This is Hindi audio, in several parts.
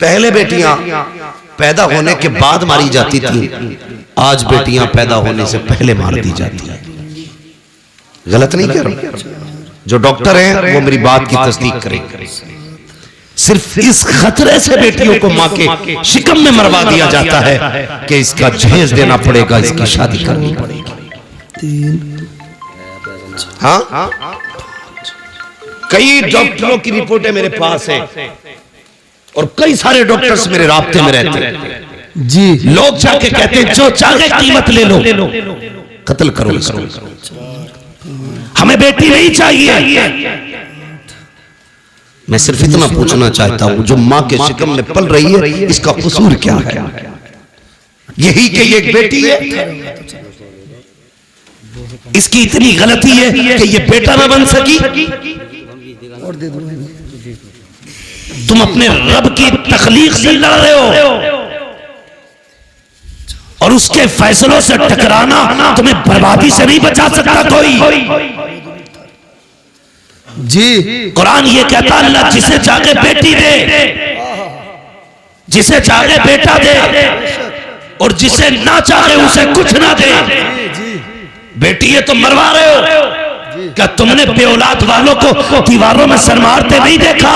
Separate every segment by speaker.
Speaker 1: पहले बेटियां पैदा होने के बाद मारी जाती थी, आज बेटियां पैदा होने से पहले मार दी जाती हैं। गलत नहीं कह रहा, जो डॉक्टर हैं वो मेरी बात की तस्दीक करेंगे। सिर्फ इस खतरे से बेटियों को मां के शिकम में मरवा दिया जाता है कि इसका जहेज देना पड़ेगा, इसकी शादी करनी पड़ेगी। हाँ, कई डॉक्टरों की रिपोर्टें मेरे पास है और कई सारे डॉक्टर्स मेरे राब्ते में रहते हैं जी। लोग जाके कहते हैं जो चाहे कीमत ले लो, कत्ल करो इसको, हमें बेटी नहीं चाहिए। मैं सिर्फ इतना पूछना चाहता हूं, जो मां के शिकम में पल रही है इसका कसूर क्या है? यही कि ये एक बेटी है, इसकी इतनी गलती है कि ये बेटा ना बन सकी। तुम अपने रब की तखलीक से लड़ रहे हो और उसके फैसलों से टकराना तुम्हें बर्बादी से नहीं बचा सकता कोई जी। कुरान ये कहता है अल्लाह जिसे चाहे बेटी दे, जिसे चाहे बेटा दे और जिसे ना चाहे उसे कुछ ना दे। बेटी ये तुम मरवा रहे हो, क्या तुमने बेऔलाद वालों को दीवारों में सर मारते नहीं देखा?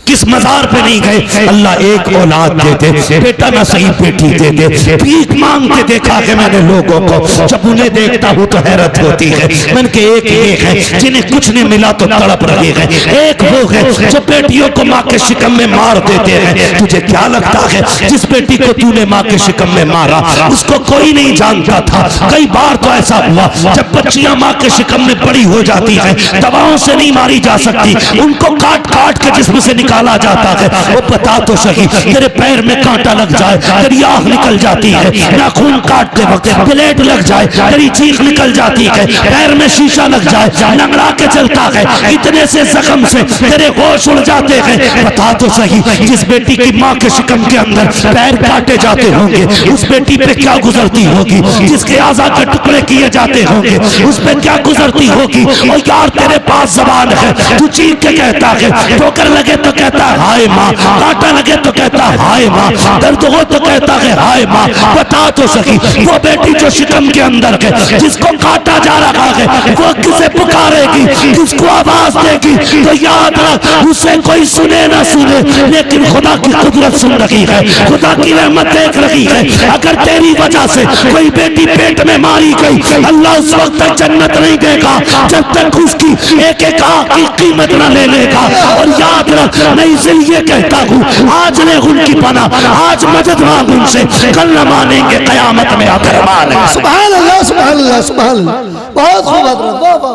Speaker 1: किस मजार पे नहीं गए? अल्लाह एक औलाद दे दे, बेटा ना सही बेटी दे दे। भीख मांगते देखा है मैंने लोगों को, जब उन्हें देखता हूं तो हैरत होती है। मैंने के एक ये है जिन्हें कुछ नहीं मिला तो तड़प रहे हैं, एक वो है जो बेटियों को माँ के शिकम में मार देते हैं। तुझे क्या लगता है जिस बेटी को तूने माँ के शिकम में मारा उसको कोई नहीं जानता था? कई बार तो ऐसा हुआ जब बच्चियां माँ के शिकम में बड़ी हो जाती है, दवाओं से नहीं मारी जा सकती, उनको काट काट के जिस्म से निकाला जाता है। वो बता तो सही, तेरे पैर में कांटा लग जाए, तेरी आंख निकल जाती है, नाखून काटते वक्त ब्लेड लग जाए, तेरी चीख निकल जाती है, पैर में शीशा लग जाए, लंगड़ा के चलता है, इतने से जख्म से तेरे होश उड़ जाते हैं। बता तो सही, जिस बेटी की माँ के शिकम के अंदर पैर काटे जाते होंगे उस बेटी पे क्या गुजरती होगी? जिसके आज़ा के टुकड़े किए जाते होंगे उस पे क्या गुजरती होगी? और यार तेरे पास जबान है, तू चीख के कहता है, ठोकर लगे तो कहता है हाय माँ, कांटा लगे तो कहता है हाय माँ, दर्द हो तो कहता है हाय माँ। बता तो सकी, वो बेटी जो शिकम के अंदर है जिसको काटा जा रहा है वो किसे पुकारेगी, किसको आवाज देगी? तो याद रख, उसे कोई सुने ना सुने लेकिन खुदा की कुदरत सुन रही है, खुदा की रहमत देख रही है। अगर तेरी वजह से कोई बेटी पेट में मारी गई, अल्लाह उस वक्त तक जन्नत नहीं देगा जब तक उसकी एक एक आंख की कीमत न ले लेगा। और याद रख, मैं इसलिए कहता हूँ आज ले उनकी पनाह, आज मदद मांग उनसे, कल न मानेंगे कयामत में आकर मानेंगे।
Speaker 2: सुभान अल्लाह, सुभान अल्लाह, सुभान अल्लाह। बहुत खूब, वाह वाह।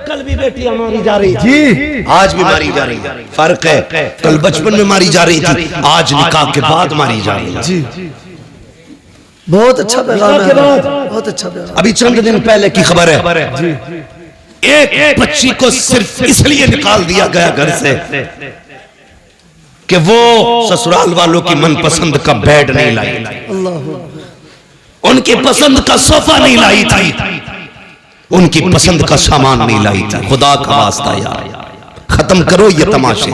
Speaker 1: कल भी बेटियां मारी जा रही थी, आज भी मारी जा रही है। फर्क है, कल बचपन में मारी जा रही थी, आज निकाह के बाद मारी जा रही है जी।
Speaker 2: बहुत अच्छा पैगाम है, बहुत अच्छा पैगाम।
Speaker 1: अभी चंद दिन पहले की खबर है जी, एक बच्ची को सिर्फ इसलिए निकाल दिया गया घर से कि वो ससुराल वालों की मनपसंद का बेड नहीं लाई, उनकी पसंद का सोफा नहीं लाई थी, उनकी पसंद का सामान नहीं लाई थी। खुदा का वास्ता यार, खत्म करो ये तमाशे,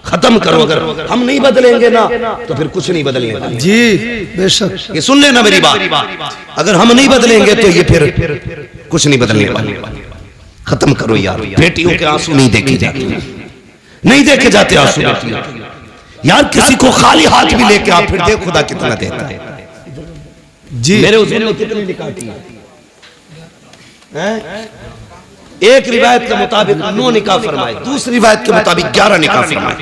Speaker 1: खत्म करो। अगर हम नहीं बदलेंगे ना तो फिर कुछ नहीं बदलेंगे
Speaker 2: जी। बेशक,
Speaker 1: ये सुन लेना मेरी बात, अगर हम नहीं बदलेंगे तो ये फिर कुछ नहीं बदलने वाला। खत्म करो यार, बेटियों के आंसू नहीं देखे जाते, नहीं देखे जाते आंसू यार। किसी को खाली हाथ भी लेके आप फिर देख खुदा कितना देता है जी। मेरे हुजूर ने कितनी निकाह की हैं? एक रिवायत के मुताबिक 9 निकाह फरमाए, दूसरी रिवायत के मुताबिक 11 निकाह फरमाए,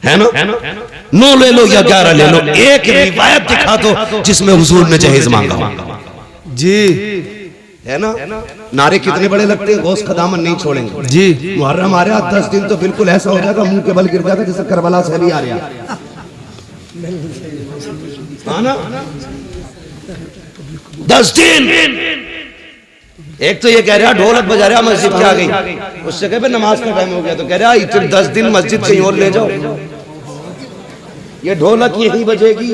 Speaker 1: है ना? 9 ले लो या 11 ले लो, एक रिवायत दिखा दो जिसमें हुजूर ने जहेज मांगा
Speaker 2: जी,
Speaker 1: है ना? नारे कितने बड़े लगते हैं, गौस का दामन नहीं छोड़ेंगे जी। मुहर्रम आ रहा 10 दिन तो बिल्कुल ऐसा हो जाएगा मुंह के बल गिर जाएगा जैसे करबला से अली आ रहा है ना? 10 दिन। एक तो ये कह रहा ढोलक बजा रहा मस्जिद के आ गई, उससे कहे नमाज का टाइम हो गया, तो कह रहा इतने 10 दिन मस्जिद कहीं और ले जाओ, ये ढोलक यही बजेगी।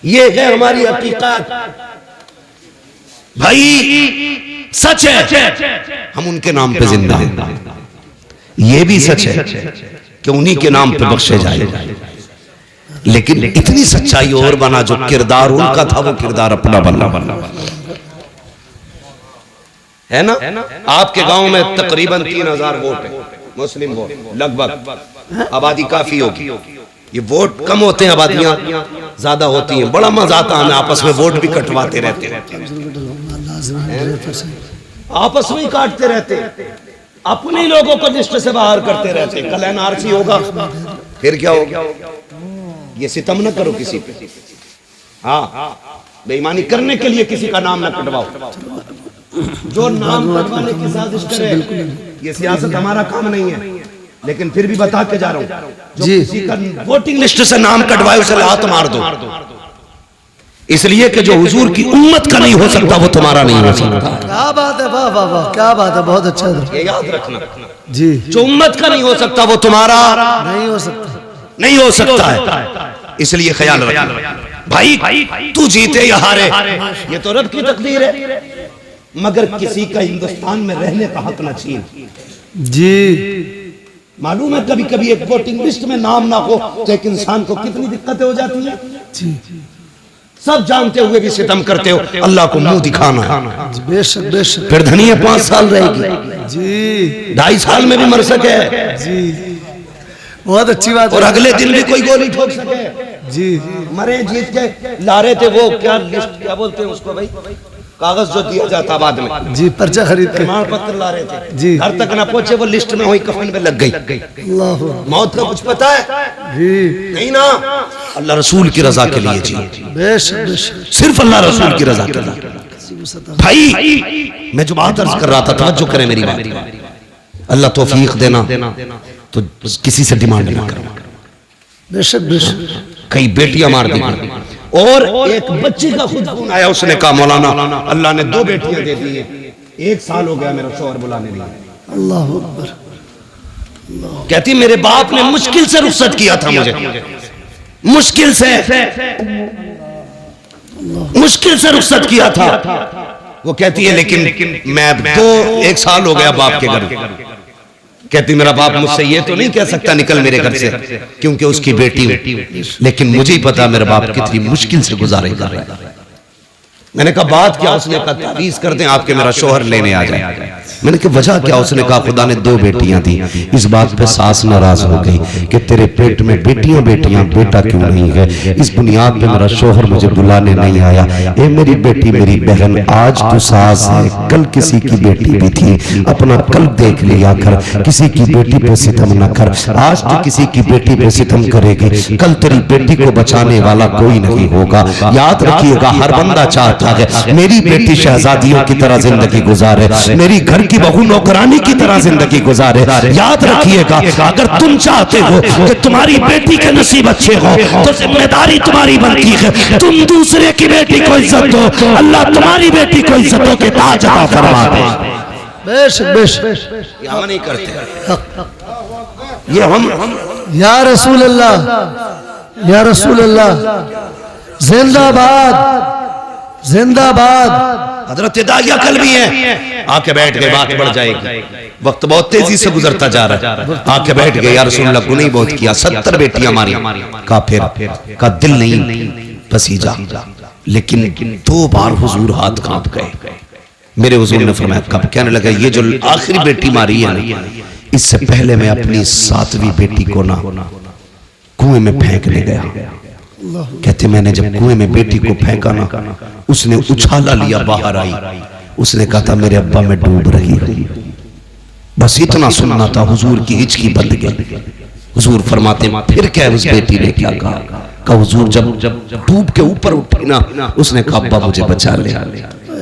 Speaker 1: ये है हमारी हकीकत भाई, सच है, हम उनके नाम पे जिंदा हैं। ये भी सच है कि उन्हीं के नाम पे बख्शे जाए, लेकिन इतनी सच्चाई और बना जो किरदार उनका था वो किरदार अपना बनना है ना। आपके गांव में तकरीबन 3000 वोट है, मुस्लिम वोट लगभग, आबादी काफी होगी। ये वोट कम होते हैं, आबादियां ज्यादा होती हैं। बड़ा मजा आता है, आपस में वोट भी कटवाते रहते हैं, आपस में ही काटते रहते हैं, अपने ही लोगों को लिस्ट से बाहर करते रहते हैं। कल एनआरसी होगा, फिर क्या होगा? ये सितम न करो किसी पे, हाँ, बेईमानी करने के लिए किसी का नाम न कटवाओ। जो नाम कटवाने की साजिश करे, ये सियासत हमारा काम नहीं है, लेकिन फिर भी बता के जा रहा हूं, जो किसी का वोटिंग लिस्ट से नाम कटवाए उसे लात मार दो, इसलिए कि जो हुजूर की उम्मत का नहीं हो सकता वो तुम्हारा नहीं हो सकता।
Speaker 2: क्या बात है, वाह वाह वाह, क्या बात है, बहुत अच्छा है।
Speaker 1: ये याद रखना
Speaker 2: जी,
Speaker 1: जो उम्मत का नहीं हो सकता वो तुम्हारा
Speaker 2: नहीं हो सकता,
Speaker 1: नहीं हो सकता है, इसलिए ख्याल रखना भाई। तू जीते या हारे ये तो रब की तकदीर है, मगर किसी का हिंदुस्तान में रहने का हक न छीन।
Speaker 2: जी,
Speaker 1: मालूम है कभी कभी एक वोटिंग लिस्ट में नाम ना हो तो एक इंसान को कितनी दिक्कतें हो जाती हैं।
Speaker 2: जी,
Speaker 1: सब जानते हुए भी सितम करते हो, अल्लाह को मुंह दिखाना है।
Speaker 2: बेशक बेशक।
Speaker 1: फिर धनिया 5 साल रहेगी,
Speaker 2: जी,
Speaker 1: 2.5 साल में भी मर सके,
Speaker 2: जी, बहुत अच्छी बात।
Speaker 1: और अगले दिन भी कोई गोली ठोक सके।
Speaker 2: जी,
Speaker 1: मरे जीत के ला रहे थे वो क्या लिस्ट, क्या बोलते हैं उसको भाई, कागज जो दिया जाता बाद में,
Speaker 2: जी, पर्चा खरीद के
Speaker 1: प्रमाण पत्र ला रहे थे
Speaker 2: जी,
Speaker 1: घर तक ना पहुंचे, वो लिस्ट में वही कफन में लग गई।
Speaker 2: अल्लाह,
Speaker 1: मौत का कुछ पता है
Speaker 2: जी,
Speaker 1: नहीं ना, अल्लाह रसूल की रजा के लिए जी,
Speaker 2: बेशक बेशक,
Speaker 1: सिर्फ अल्लाह रसूल की रजा के लिए। भाई मैं जो बात अर्ज कर रहा था, तवज्जो करें मेरी बात, अल्लाह तौफीक देना तो किसी से डिमांड नहीं करना।
Speaker 2: बेशक बेशक।
Speaker 1: कई बेटियां मार दी, और एक बच्ची का खुद फोन आया, उसने कहा मौलाना अल्लाह ने 2 बेटियां दे दी है, 1 साल हो गया मेरा शौहर बुलाने नहीं आया।
Speaker 2: अल्लाह अकबर।
Speaker 1: कहती मेरे बाप ने मुश्किल से रुखसत किया था मुझे, मुश्किल से रुखसत किया था। वो कहती है लेकिन मैं 1 साल हो गया बाप के घर। कहती मेरा बाप मुझसे ये तो नहीं कह सकता निकल मेरे घर से, क्योंकि उसकी बेटी हूं, लेकिन मुझे ही पता मेरा बाप कितनी मुश्किल से गुजारे कर रहा है। मैंने कहा बात क्या? उसने कहा तावीज़ कर दें आपके मेरा शौहर लेने आ जाए। मैंने कहा वजह क्या? उसने कहा खुदा ने 2 बेटियां दी। इस बात पे सास नाराज हो गई कि तेरे पेट में बेटियां बेटियां, बेटा क्यों नहीं है? इस बुनियाद पे मेरा शौहर मुझे बुलाने नहीं आया। ए मेरी बेटी, मेरी बहन, आज तू सास है, कल किसी की बेटी भी थी, अपना कल देख लिया कर, किसी की बेटी पे सितम न कर। आज तू किसी की बेटी पे सितम करेगी, कल तेरी बेटी को बचाने वाला कोई नहीं होगा। याद रखिएगा, हर बंदा चाहता है मेरी बेटी शहजादियों की तरह जिंदगी गुजारे, मेरी घर की बहू नौकरानी की तरह जिंदगी गुजारे। याद रखिएगा, अगर तुम चाहते हो कि तुम्हारी बेटी के नसीब अच्छे हो तो जिम्मेदारी तुम्हारी बनती है तुम दूसरे की बेटी को इज्जत दो, अल्लाह तुम्हारी बेटी को इज्जतों के ताज अता फरमा दे।
Speaker 2: बेशक बेशक।
Speaker 1: ये हम नहीं करते, ये हम
Speaker 2: या रसूल अल्लाह, या रसूल अल्लाह, जिंदाबाद जिंदाबाद।
Speaker 1: हजरत दाइया कल भी है, आके बैठ गए, बात बढ़ जाएगी, वक्त बहुत तेजी से गुजरता जा रहा है। आके बैठ गए, या रसूल अल्लाह गुनाह बहुत किया, 70 बेटियां मारी। काफिर का दिल नहीं पसीजा, लेकिन 2 बार हुजूर हाथ कांप गए। मेरे हुजूर ने फरमाया कब? कहने लगा ये जो आखिरी बेटी मारी है ना, इससे पहले मैं अपनी 7वीं बेटी को ना कुएं में फेंकने गया। कहते मैंने जब कुएं में बेटी को फेंका ना, उसने उछाला लिया, बाहर आई, उसने कहा था मेरे अब्बा में डूब रही है। बस इतना सुनना था, हुजूर की हिचकी बंद गई। हुजूर फरमाते फिर क्या उस बेटी ने क्या कहा? हुजूर जब डूब के ऊपर उठी ना, उसने कहा अब्बा मुझे बचा ले,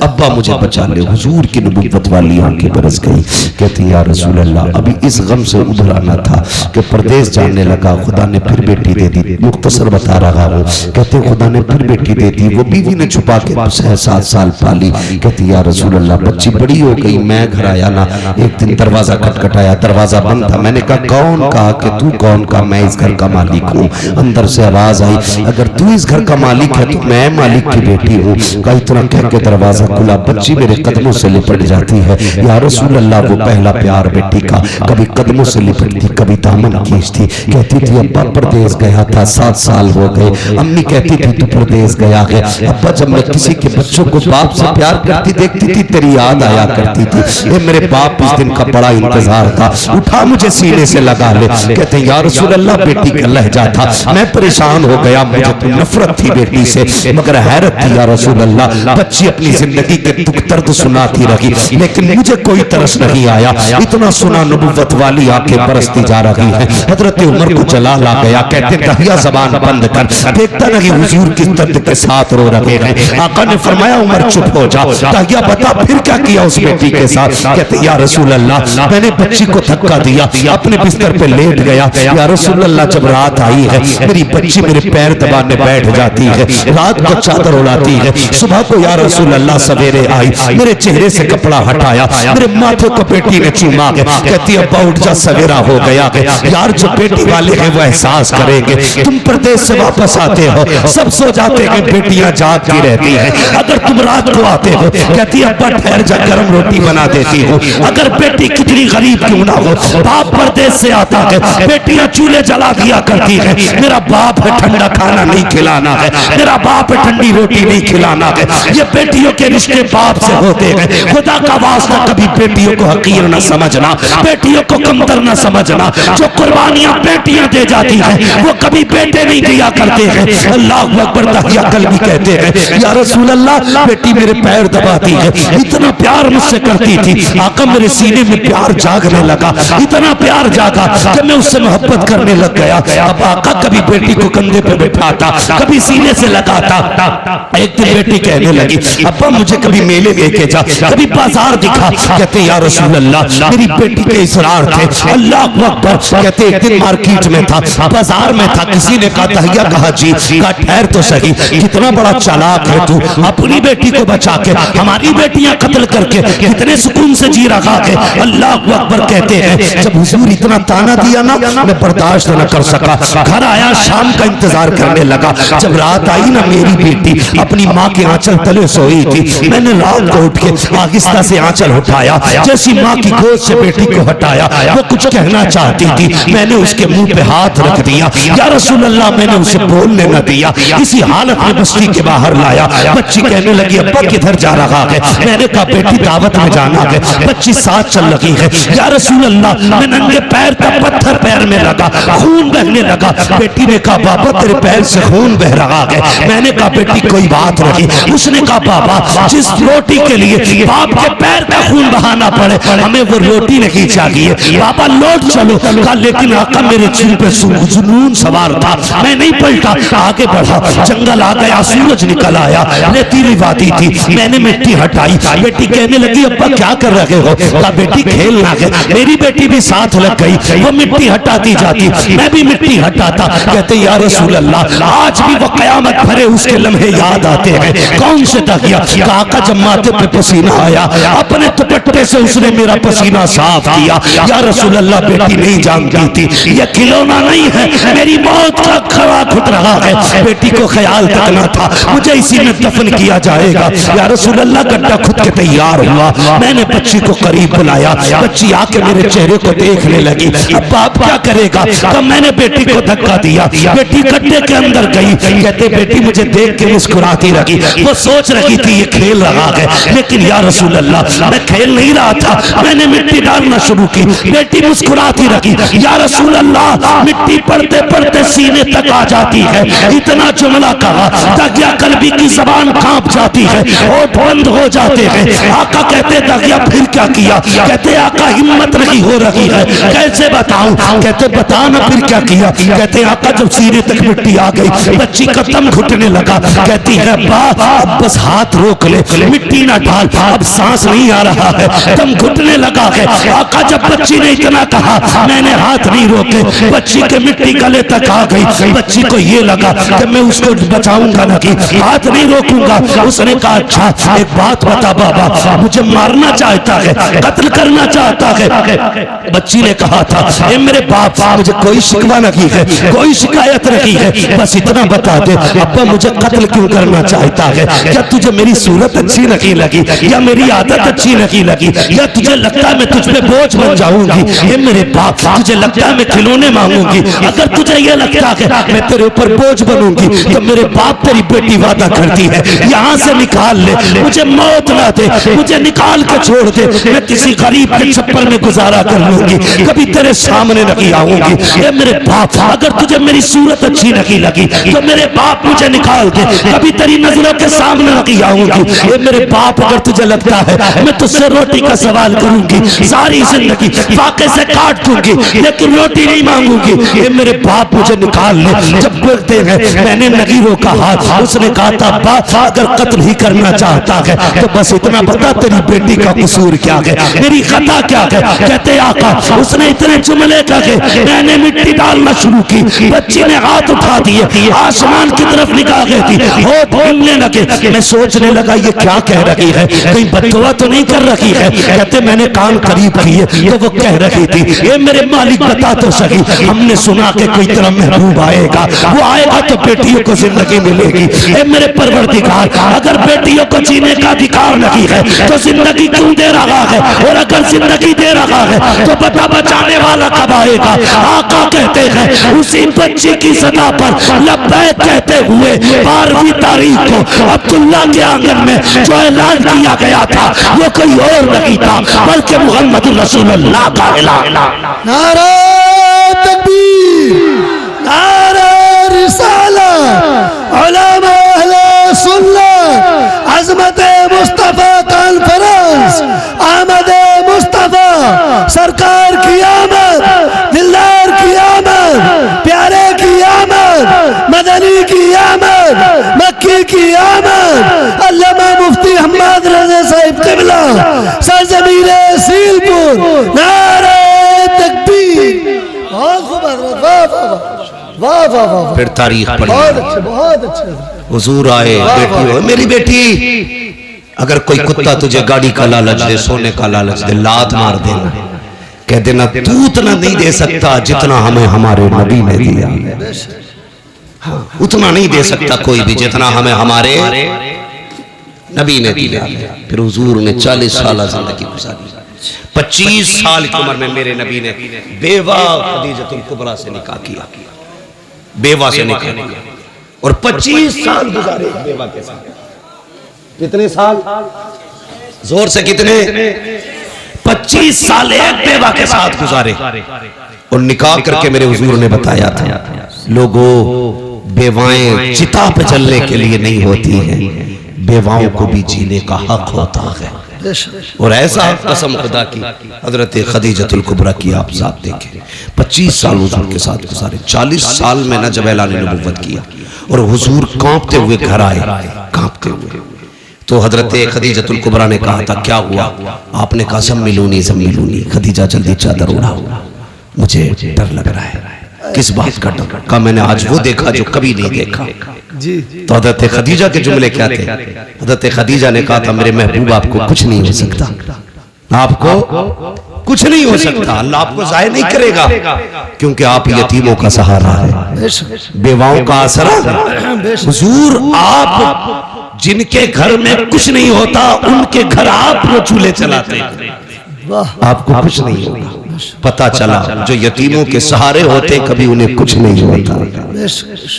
Speaker 1: अब्बा मुझे बचा ले। हुजूर की नबुव्वत वाली आंखें बरस गई। कहती या रसूल अल्लाह, अभी इस गम से उभर आना था कि परदेश जाने लगा, खुदा ने फिर बेटी दे दी। मुख्तसर बता रहा हूँ, कहते खुदा ने फिर बेटी दे दी, वो बीवी ने छुपा के 6-7 साल पाली। कहती या रसूल अल्लाह, बच्ची बड़ी हो गई, मैं घर आया ना, एक दिन दरवाजा खटखटाया, दरवाजा बंद था। मैंने कहा कौन? कहा कि तू कौन? कहा मैं इस घर का मालिक हूँ। अंदर से आवाज आई, अगर तू इस घर का मालिक है तो मैं मालिक की बेटी हूँ। कहा इतना कह के दरवाजा खुला, बच्ची मेरे कदमों से लिपट जाती है। या रसूल अल्लाह, वो पहला प्यार बेटी का, कभी कदमों से लिपटती, कभी दामन खींचती। कहती थी अब्बा प्रदेश गया था, 7 साल हो गए। अम्मी कहती थी तू प्रदेश गया है। अब्बा, जब मैं किसी के बच्चों को बाप से प्यार करती देखती थी, तेरी याद आया करती थी। ये मेरे बाप इस दिन का बड़ा इंतजार था, उठा मुझे सीने से लगा ले। कहते या रसूल अल्लाह, बेटी का लहजा था, मैं परेशान हो गया, मुझे तो नफरत थी बेटी से, मगर हैरत थी या रसूल अल्लाह, बच्ची अपनी जिंदगी के दुख दर्द सुनाती रही, लेकिन मुझे कोई तरस नहीं आया। इतना सुना नबुव्वत वाली आंखें बरसती जा रही हैं। हजरत उमर को जलाल आ गया, कहते दहिया जबान बंद कर, देखता नहीं हुजूर किस दर्द के साथ रो रहे हैं। आका ने फरमाया उमर चुप हो जा। दहिया बता फिर क्या किया उस बेटी के साथ? कहते या रसूल अल्लाह, मैंने बच्ची को धक्का दिया, अपने बिस्तर पे लेट गया। या रसूल अल्लाह, जब रात आई है मेरी बच्ची मेरे पैर दबाने बैठ जाती है, रात को चादर उड़ाती है। सुबह को या रसूल अल्लाह सवेरे आई, मेरे चेहरे से कपड़ा हटाया, मेरे माथे को बेटी ने चूमा के कहती अब्बा उठ जा, सवेरा हो गया है। यार जो बेटी वाले हैं वो एहसास करेंगे, तुम प्रदेश से वापस आते हो, सब सो जाते हैं, बेटियां जागती रहती हैं। अगर तुम रात को आते हो, कहती अब्बा ठहर जा, गर्म रोटी बना देती हूँ। अगर बेटी कितनी गरीब क्यों ना हो, बाप प्रदेश से आता है, बेटियां चूल्हे जला दिया करती है। मेरा बाप है ठंडा खाना नहीं खिलाना है, मेरा बाप है ठंडी रोटी नहीं खिलाना है। ये बेटियों के रिश्ते बाप से होते हैं। खुदा का वास्ता कभी बेटियों को हकीर न समझना, बेटियों को कमतर न समझना। जो कुर्बानियां बेटियां दे जाती हैं वो कभी बेटे नहीं दिया करते हैं। अल्लाह अकबर। तहिया कल्बी कहते हैं या रसूल अल्लाह, बेटी मेरे पैर दबाती है, इतना प्यार मुझसे करती थी। आका मेरे सीने में प्यार जागने लगा, इतना प्यार जागा कि मैं उससे मोहब्बत करने लग गया। अब आका कभी बेटी को कंधे पे बैठाता, कभी सीने से लगाता। एक दिन बेटी कहने लगी अब्बा मुझे कभी मेले लेके जा, कभी बाजार दिखा। कहते या रसूल अल्लाह, मेरी बेटी के इसरार थे। अल्लाह अकबर। कहते एक दिन मार्केट में था, बाजार में था, किसी ने कहा तहिया, कहा जी, कहा ठहर तो सही, कितना बड़ा चालाक है तू, अपनी बेटी को बचा के हमारी बेटियां कत्ल करके कितने सुकून से जी रहा है। अल्लाह अकबर। कहते हैं जब हुजूर इतना ताना दिया ना, मैं बर्दाश्त न कर सका, घर आया, शाम का इंतजार करने लगा। जब रात आई ना, मेरी बेटी अपनी माँ के आंचल तले सोई थी। मैंने रात को उठ के आहिस्ता से आंचल उठाया, जैसी माँ की गोद से बेटी को हटाया, वो कुछ कहना चाहती थी, मैंने उसके मुंह पे हाथ रख दिया। या रसूल अल्लाह, मैंने उसे बोलने न दिया, इसी हालत में बस्ती के बाहर लाया। बच्ची कहने लगी अब्बा किधर जा रहा है? मैंने कहा बेटी दावत में जाना है। बच्ची साथ चल रही है। या रसूल अल्लाह, मैं नंगे पैर था, पत्थर पैर में लगा, खून बहने लगा। बेटी ने कहा बाबा तेरे पैर से खून बह रहा है। मैंने कहा बेटी कोई बात नहीं। उसने कहा बाबा जिस रोटी के लिए बाप के पैर का खून बहाना पड़े, हमें वो रोटी नहीं चाहिए, बाबा लौट चलो। कहा लेकिन आका मेरे दिल पे जुनून सवार था, मैं नहीं पलटा, आगे बढ़ा। जंगल आ गया, सूरज निकल आया, रेतीली वादी थी, मैंने मिट्टी हटाई। बेटी कहने लगी अब्बा क्या कर रहे हो? कहा बेटी खेलना है। मेरी बेटी भी साथ लग गई, वो मिट्टी हटाती जाती, मैं भी मिट्टी हटाता। कहते या रसूल अल्लाह, आज भी वो कयामत भरे उसके लम्हे याद आते हैं। कौन से तकिया? आका जब माथे पे पसीना आया, अपने दुपट्टे से उसने मेरा पसीना साफ किया। या रसूल अल्लाह, बेटी नहीं जानती थी ये खिलौना नहीं है, मेरी मौत का खड़ा घुट रहा है। बेटी को ख्याल तक न था मुझे इसी में दफन किया जाएगा। या रसूल अल्लाह, गड्ढा खुद के तैयार हुआ, मैंने बच्ची को करीब बुलाया। बच्ची आके मेरे चेहरे को देखने लगी। अब बाप क्या करेगा? तो मैंने बेटी को धक्का दिया, बेटी गड्ढे के अंदर गई। कहते बेटी मुझे देख के मुस्कुराती रही, वो सोच रही थी ये खेल रहा है, लेकिन या रसूल अल्लाह मैं खेल नहीं रहा था, मैंने मिट्टी डालना शुरू की। बेटी मुस्कुराती रही। या रसूल अल्लाह, मिट्टी पड़ते पड़ते सीने तक आ जाती है। इतना जुमला कहा तकिया कल्बी की जबान कांप जाती है, होठ बंद हो जाते हैं। आका कहते तकिया फिर क्या किया? कहते आका हिम्मत नहीं हो रही है, कैसे बताऊं? कहते बता ना फिर क्या किया? कहते आका जब सीने तक मिट्टी आ गई, बच्ची का दम घुटने लगा। कहती है अब बस हाथ रोक ले, मिट्टी ना डाल, अब सांस नहीं आ रहा है, दम घुटने लगा है। आका जब बच्ची ने इतना कहा, मैंने हाथ नहीं रोके, बच्ची के मिट्टी गले तक आ गई। बच्ची को ये लगा कि मैं उसको बचाऊंगा नहीं, हाथ नहीं रोकूंगा। उसने कहा अच्छा एक बात बता बाबा, मुझे मारना चाहता है, कत्ल करना चाहता है। बच्ची ने कहा था ए मेरे बाप, मुझे कोई शिकवा नहीं है, कोई शिकायत नहीं है, बस इतना बता दे अब्बा मुझे कत्ल क्यों करना चाहता है? क्या तुझे मेरी सूरत सूरत अच्छी नहीं लगी, या मेरी आदत अच्छी नहीं लगी, या तुझे लगता है मैं तुझ पे बोझ बन जाऊंगी, ये मेरे बाप तुझे लगता है मैं खिलौने मांगूंगी, अगर तुझे ये लगता है मैं तेरे ऊपर बोझ बनूंगी तो मेरे बाप तेरी बेटी वादा करती है यहाँ से निकाल ले, मुझे मौत ना दे, मुझे निकाल के छोड़ दे, मैं किसी गरीब के छप्पर में गुजारा कर लूंगी, कभी तेरे सामने नहीं आऊंगी। ये मेरे बाप अगर तुझे मेरी सूरत अच्छी नहीं लगी तो मेरे बाप मुझे निकाल दे, कभी तेरी नजरों के सामने नहीं आऊंगी। ये मेरे बाप अगर तुझे लगता है मैं तुझसे रोटी का सवाल करूंगी, सारी जिंदगी फाके से काट दूंगी लेकिन रोटी नहीं मांगूंगी, ये मेरे बाप मुझे निकाल ले। जब बोलते हैं मैंने नहीं रोका हाथ, उसने कहा था बाप अगर कत्ल ही करना चाहता है तो बस इतना बता तेरी बेटी का कसूर क्या है, मेरी खता क्या है। कहते आका उसने इतने जुमले कहे, मैंने मिट्टी डालना शुरू की, बच्ची ने हाथ उठा दिए, आसमान की तरफ निगाहें थी, हो बोलने लगे। मैं सोचने लगा ये क्या कह रही है, कहीं बददुआ तो नहीं कर रही है। कहते मैंने कान करीब किए तो वो कह रही थी ये मेरे मालिक बता तो सही, हमने सुना कि कोई तरह महबूब आएगा, वो आएगा तो बेटियों को जिंदगी मिलेगी। ए मेरे परवरदिगार अगर बेटियों को जीने का अधिकार नहीं है तो जिंदगी क्यों दे रहा है, और अगर जिंदगी दे रहा है तो बता बचाने वाला कब आएगा। आका कहते हैं उसी बच्ची की सदा पर लब्बैक कहते हुए 12वीं तारीख को अब्दुल्ला के आंगन में जो ऐलान किया गया था वो कोई और नहीं था बल्कि मोहम्मद रसूलुल्लाह का ऐलान।
Speaker 2: नारा तकबीर, नारा रिसाला, उलमा अहले सुन्नत, अज़मत मुस्तफा कॉन्फ्रेंस, आमद मुस्तफा, सरकार की आमद, दिलदार की आमद, प्यारे की आमद, मदनी की आमद, मक्की की आमद, अल्लामा मुफ्ती अहमद रज़ा साहिब क़िबला, सरज़मीन सीलपुर, नारा तकबीर। बहुत खूब, वाह वाह वाह वाह।
Speaker 1: फिर तारीख पढ़ी,
Speaker 2: बहुत अच्छे, बहुत अच्छे।
Speaker 1: हुजूर आए, बेटी हो मेरी बेटी, अगर कोई कुत्ता तुझे गाड़ी का लालच दे, सोने का लालच दे, लात मार देना, कह देना तू उतना नहीं दे सकता जितना हमें हमारे नबी ने दिया। हाँ, उतना नहीं दे सकता कोई भी जितना हमें हमारे नबी ने दिया। फिर हुजूर ने 40 साल जिंदगी गुजारी, 25 साल की उम्र में मेरे नबी ने बेवा खदीजतुल कुबरा से निकाह किया, बेवा से निकाह किया, और 25 साल गुजारे बेवा के साथ। कितने साल, जोर से कितने, 25 साल एक बेवा के साथ गुजारे। और निकाह करके मेरे हुजूर ने बताया था लोगों बेवाएं चिता पे चलने के लिए नहीं होती हैं, बेवाओं को भी जीने का हक होता है। और ऐसा कसम खुदा की हजरत खदीजतुल कुबरा की आप साथ देखें, 25 साल हुजूर के साथ गुजारे, 40 साल में न जब ऐलान नबुव्वत किया और हुजूर कांपते हुए घर आए, कांपते हुए। तो हजरत खदीजतुल कुबरा ने कहा था क्या हुआ, आपने कहा सम्मिलूनी सम्मिलूनी, खदीजा जल्दी चादर उड़ाओ, मुझे डर लग रहा है। किस बात का डर, का मैंने आज वो देखा जो कभी नहीं देखा जी। तो हजरत खदीजा के जुमले क्या थे, हजरत खदीजा ने कहा था मेरे महबूब आपको कुछ नहीं हो सकता, आपको कुछ नहीं हो सकता, अल्लाह आपको जाहिर नहीं करेगा क्योंकि आप यतीमों का सहारा है, बेवाओं का आसरा। हुजूर आप जिनके घर में कुछ नहीं होता उनके घर आप वो चूल्हे चलाते, आपको कुछ नहीं होगा। पता चला जो यतीमों के सहारे होते कभी उन्हें कुछ नहीं होता,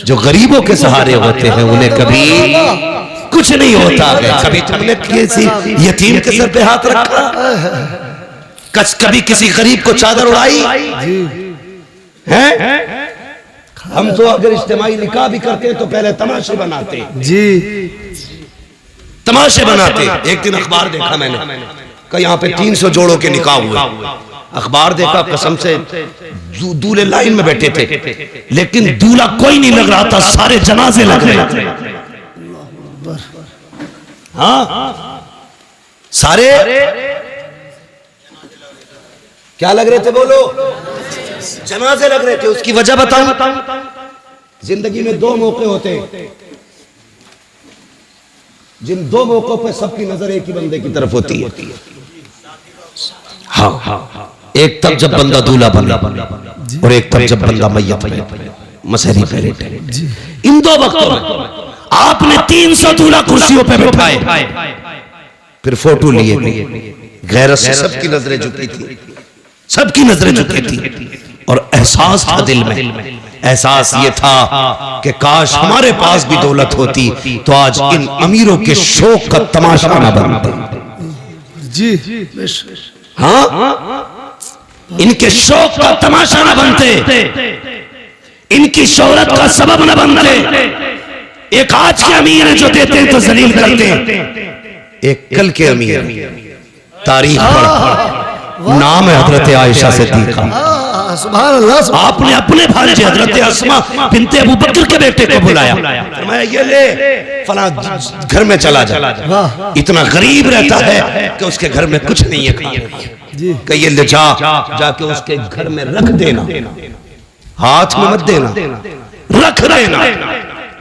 Speaker 1: जो गरीबों के सहारे होते हैं उन्हें कभी कुछ नहीं होता है। कभी तुमने किसी यतीम के सर पे हाथ रखा, कभी किसी गरीब को चादर उड़ाई है? हम तो अगर इज्तिमाई निकाह भी करते तो पहले तमाशे बनाते जी, तमाशे बनाते। एक दिन अखबार देखा मैंने कि यहाँ पे 300 जोड़ों के निकाह हुए। अखबार देखा, कसम से दूल्हे लाइन में बैठे थे लेकिन दूल्हा कोई नहीं लग रहा था, सारे जनाजे लग रहे थे। हाँ, सारे क्या लग रहे थे बोलो, जनाजे लग रहे थे। उसकी वजह बताऊं, जिंदगी में 2 मौके होते हैं, जिन 2 मौकों पे सबकी नजर एक ही बंदे की तरफ होती है। हाँ, एक तब जब बंदा दूल्हा बने और एक तब जब बंदा मैयत बने, मसहरी पे लेटे। इन 2 वक्तों में आपने 300 दूल्हा कुर्सियों पे बैठाए, फिर फोटो लिए, गैरत से सबकी नजरें झुकी थी, सबकी नजरें झुकी थी। और एहसास था दिल में, एहसास ये था कि काश हमारे पास भी दौलत होती तो आज इन अमीरों के शौक का तमाशा न बनता।
Speaker 2: जी
Speaker 1: हाँ, इनके शौक का तमाशा न बनते, इनकी शोहरत का सबब न बनते। एक आज के अमीर जो देते हैं तो जलील करते हैं, एक कल के अमीर तारीख पर नाम है हजरत आयशा सिद्दीका।
Speaker 2: सुभान अल्लाह।
Speaker 1: आपने अपने भांजे हजरत अस्मा बिनते अबू बकर के बेटे को बुलाया, मैं ये ले फला घर में चला जा। इतना गरीब रहता है कि उसके घर में कुछ नहीं है खाने, कि ये ले जाके उसके घर में रख देना, हाथ में मत देना, रख देना,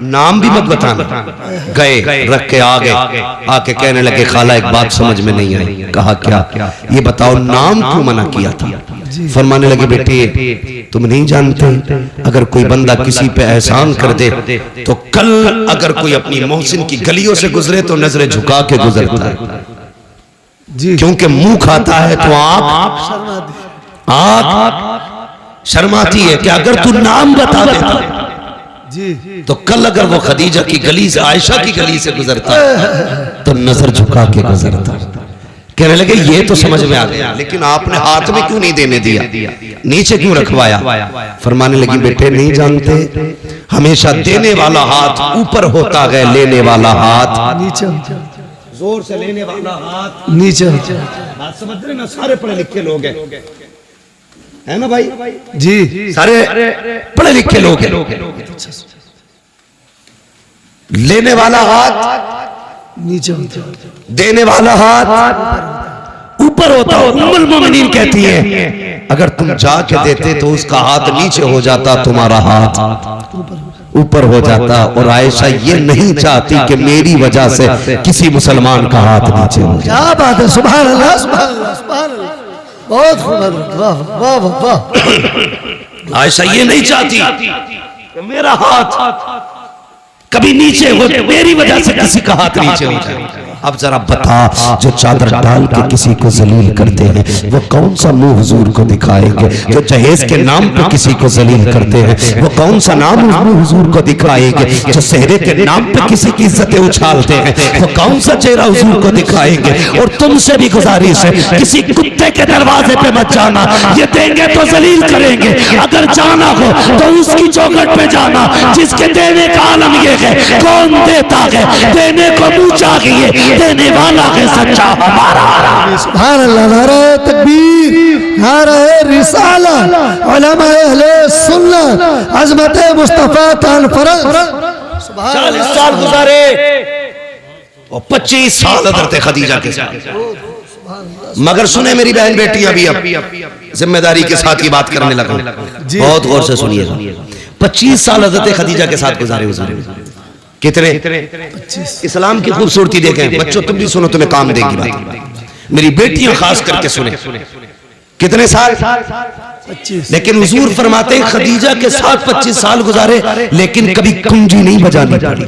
Speaker 1: नाम भी मत बताना। गए, रख के आ गए, आके कहने लगे खाला एक बात समझ में नहीं आई। कहा क्या? ये बताओ नाम क्यों मना किया था? फरमाने लगे बेटे तुम नहीं जानते, अगर कोई बंदा किसी पे एहसान कर दे तो कल अगर कोई अपनी मोहसिन की गलियों से गुजरे तो नजरें झुका के गुजरता है, क्योंकि मुंह खाता है तो आँख शर्माती है कि अगर तू नाम बता देता तो कल अगर वो खदीजा की गली से, आयशा की गली से गुजरता तो नजर झुका के गुजरता। कहने लगे ये तो समझ में आ गया, लेकिन आपने हाथ में क्यों नहीं देने दिया, नीचे क्यों रखवाया? फरमाने लगी बेटे नहीं जानते, हमेशा देने वाला हाथ ऊपर होता है, लेने वाला हाथ
Speaker 2: नीचे,
Speaker 1: जोर से लेने वाला हाथ
Speaker 2: नीचे।
Speaker 1: बात समझ रहे ना? सारे पढ़े लिखे लोग है ना भाई?
Speaker 2: जी
Speaker 1: सारे पढ़े लिखे लोग हैं। लेने वाला हाथ
Speaker 2: नीचे,
Speaker 1: देने वाला हाथ ऊपर होता है। उम्मुल मोमिनीन कहती है अगर तुम जाके देते तो उसका हाथ नीचे हो जाता, तुम्हारा हाथ ऊपर हो जाता। और आयशा ये नहीं चाहती कि मेरी वजह से किसी मुसलमान का हाथ नीचे हो जाए।
Speaker 2: क्या बात है, सुभान अल्लाह, सुभान अल्लाह, सुभान अल्लाह, बहुत खूब, वाह वाह वाह वाह।
Speaker 1: आयशा ये नहीं चाहती कि मेरा हाथ कभी नीचे हो, मेरी वजह से किसी का हाथ नीचे हो जाए। अब जरा बता, जो चादर डाल के किसी को जलील करते हैं वो कौन सा मुंह हुजूर को दिखाएंगे? जो जहेज के नाम पे किसी को जलील करते हैं वो कौन सा नाम हुजूर को दिखाएंगे? जो सेहरे के नाम पे किसी की इज्जतें उछालते हैं वो कौन सा चेहरा हुजूर को दिखाएंगे? और तुमसे भी गुजारिश है, किसी कुत्ते के दरवाजे पे मत जाना, ये देंगे तो जलील करेंगे। अगर जाना हो तो उसकी चौखट पे जाना जिसके देने का आलम ये है। कौन देता है? देने को मुंह चाहिए, देने वाला है सच्चा हमारा।
Speaker 2: सुभान अल्लाह, नारे तकबीर, नारे रिसालत, उलमा अहले सुन्नत, अज़मत मुस्तफा तान फरज।
Speaker 1: 40 साल गुजारे और 25 साल हज़रत खदीजा के साथ। मगर सुने मेरी बहन बेटियां भी, अब जिम्मेदारी के साथ ये बात करने लगा, बहुत गौर से सुनिएगा। 25 साल हज़रत खदीजा के साथ गुजारे हुजूर। कितने? इस्लाम की खूबसूरती देखें बच्चों, तुम भी सुनो, तुम्हें काम देगी बात। मेरी बेटियां खास करके सुने, कितने साल?
Speaker 2: 25।
Speaker 1: लेकिन हुजूर फरमाते हैं खदीजा के साथ 25 साल गुजारे, लेकिन कभी कुंजी नहीं बजानी पड़ी।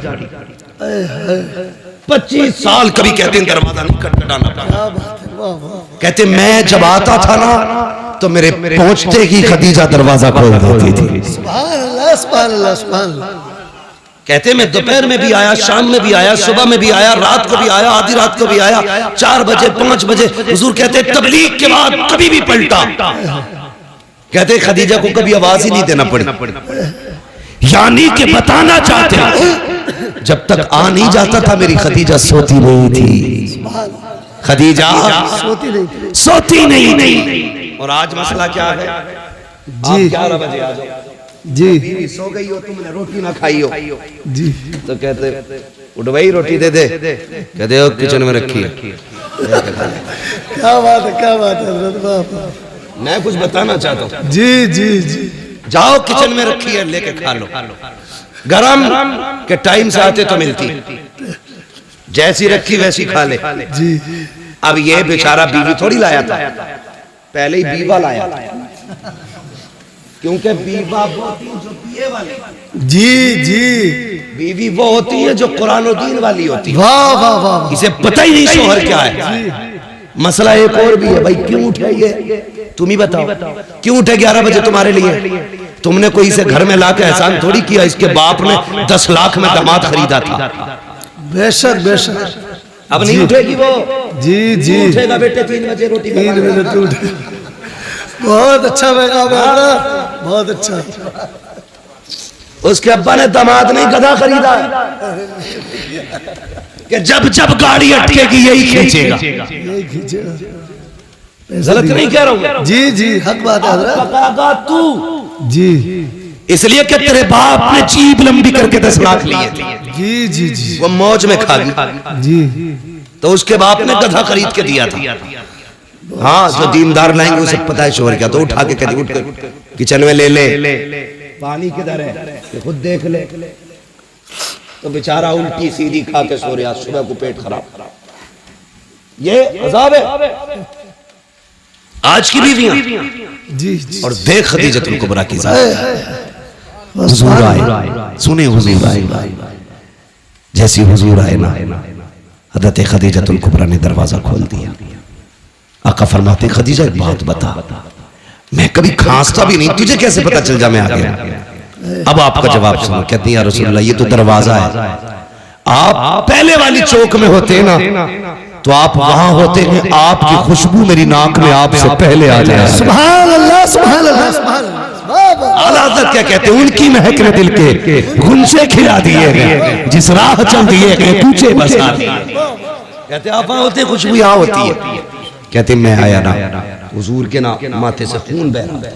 Speaker 1: 25 साल कभी कहते हैं दरवाजा नहीं खटखटाना पड़ा। कहते मैं जब आता था ना तो मेरे पहुंचते ही खदीजा दरवाजा खोल देती थी।
Speaker 2: सुभान अल्लाह, सुभान अल्लाह, सुभान अल्लाह।
Speaker 1: कहते मैं दोपहर में भी आया, शाम में भी आया, सुबह में भी आया, रात को भी आया, आधी रात को भी आया, 4 बजे 5 बजे। हुजूर कहते तबलीग के बाद कभी भी पलटा। कहते खदीजा को कभी आवाज ही नहीं देना पड़ी, यानी कि बताना चाहते जब तक आ नहीं जाता था मेरी खदीजा सोती नहीं थी। खदीजा सोती नहीं। और आज मसला क्या है? जी 11 बजे आ जाओ
Speaker 2: जी,
Speaker 1: बीवी सो गई हो, तुमने रोटी ना खाई हो
Speaker 2: जी,
Speaker 1: तो कहते उठ भाई रोटी दे दे, कहते हो किचन में रखी है।
Speaker 2: क्या बात है, क्या बात है हज़रत बाप।
Speaker 1: मैं कुछ बताना चाहता हूँ।
Speaker 2: जी जी जी,
Speaker 1: जाओ किचन में रखी है, लेके खा लो। गरम के टाइम से आते तो मिलती, जैसी रखी वैसी खा ले।
Speaker 2: जी,
Speaker 1: अब ये बेचारा बीवी थोड़ी लाया था, पहले ही बीवा लाया। क्योंकि बीवा वो होती है जो पिए वाली,
Speaker 2: जी जी,
Speaker 1: बीवी वो होती है जो कुरान और दीन वाली होती है।
Speaker 2: वाह वाह वाह,
Speaker 1: इसे पता ही नहीं शोहर क्या है। मसला एक और भी है भाई, क्यों उठे ये तुम ही बताओ, क्यों उठे 11 बजे तुम्हारे लिए? तुमने कोई इसे घर में लाकर एहसान थोड़ी किया, इसके बाप ने 10 लाख में दामाद खरीदा था।
Speaker 2: बेशक बेशक,
Speaker 1: अब नहीं उठेगी वो।
Speaker 2: जी जी,
Speaker 1: उठेगा बेटे 3 बजे रोटी
Speaker 2: 3 बजे तो उठे। बहुत अच्छा बेटा, बहुत अच्छा।
Speaker 1: उसके अब्बा ने दामाद नहीं गधा खरीदा कि जब जब गाड़ी अटकेगी यही खींचेगा।
Speaker 2: यही खींचेगा,
Speaker 1: गलत नहीं कह रहा हूं।
Speaker 2: जी जी, हक बात है हजरत।
Speaker 1: पकागा तू
Speaker 2: जी,
Speaker 1: इसलिए कि तेरे बाप ने जीभ लंबी करके 10 लाख लिए थे,
Speaker 2: जी जी जी,
Speaker 1: वो मौज में खा गई,
Speaker 2: जी,
Speaker 1: तो उसके बाप ने गधा खरीद के दिया था। हाँ, जो दीनदार लाएंगे उसे पता है शोहर क्या, तो उठा के कहती उठ कर किचन में ले ले, पानी किधर है ये खुद देख ले, तो बेचारा उल्टी सीधी खा के सो रहा, सुबह को पेट खराब। ये अजाब है आज की बीवियां।
Speaker 2: जी जी।
Speaker 1: और देख खदीजतुल कुबरा की जात,
Speaker 2: बस
Speaker 1: हुजूर आए, सुने हुजूर आए, जैसी हुजूर आए ना, हजरत खदीजतुल कुबरा ने दरवाजा खोल दिया। आका फरमाते, खदीजा एक बात बता, मैं कभी खांसता भी नहीं, तुझे कैसे पता चल जा मैं आ गया? अब आपका जवाब सुनो। कहती है, या रसूलल्लाह ये तो दरवाजा है, आप पहले वाली चौक में होते ना तो आप वहां होते हैं, आपकी खुशबू मेरी नाक में आपसे पहले आ जाए।
Speaker 2: सुभान अल्लाह, सुभान अल्लाह, सुभान अल्लाह।
Speaker 1: आला हज़रत क्या कहते हैं, उनकी महक ने दिल के गुंजे खिला दिए गए, जिस राह चल दिए गए तुझे बसा दिए। कहते आप वहां होते, खुशबू यहाँ होती है। कहते मैं आया ना, हुजूर के ना माथे से खून बह रहा,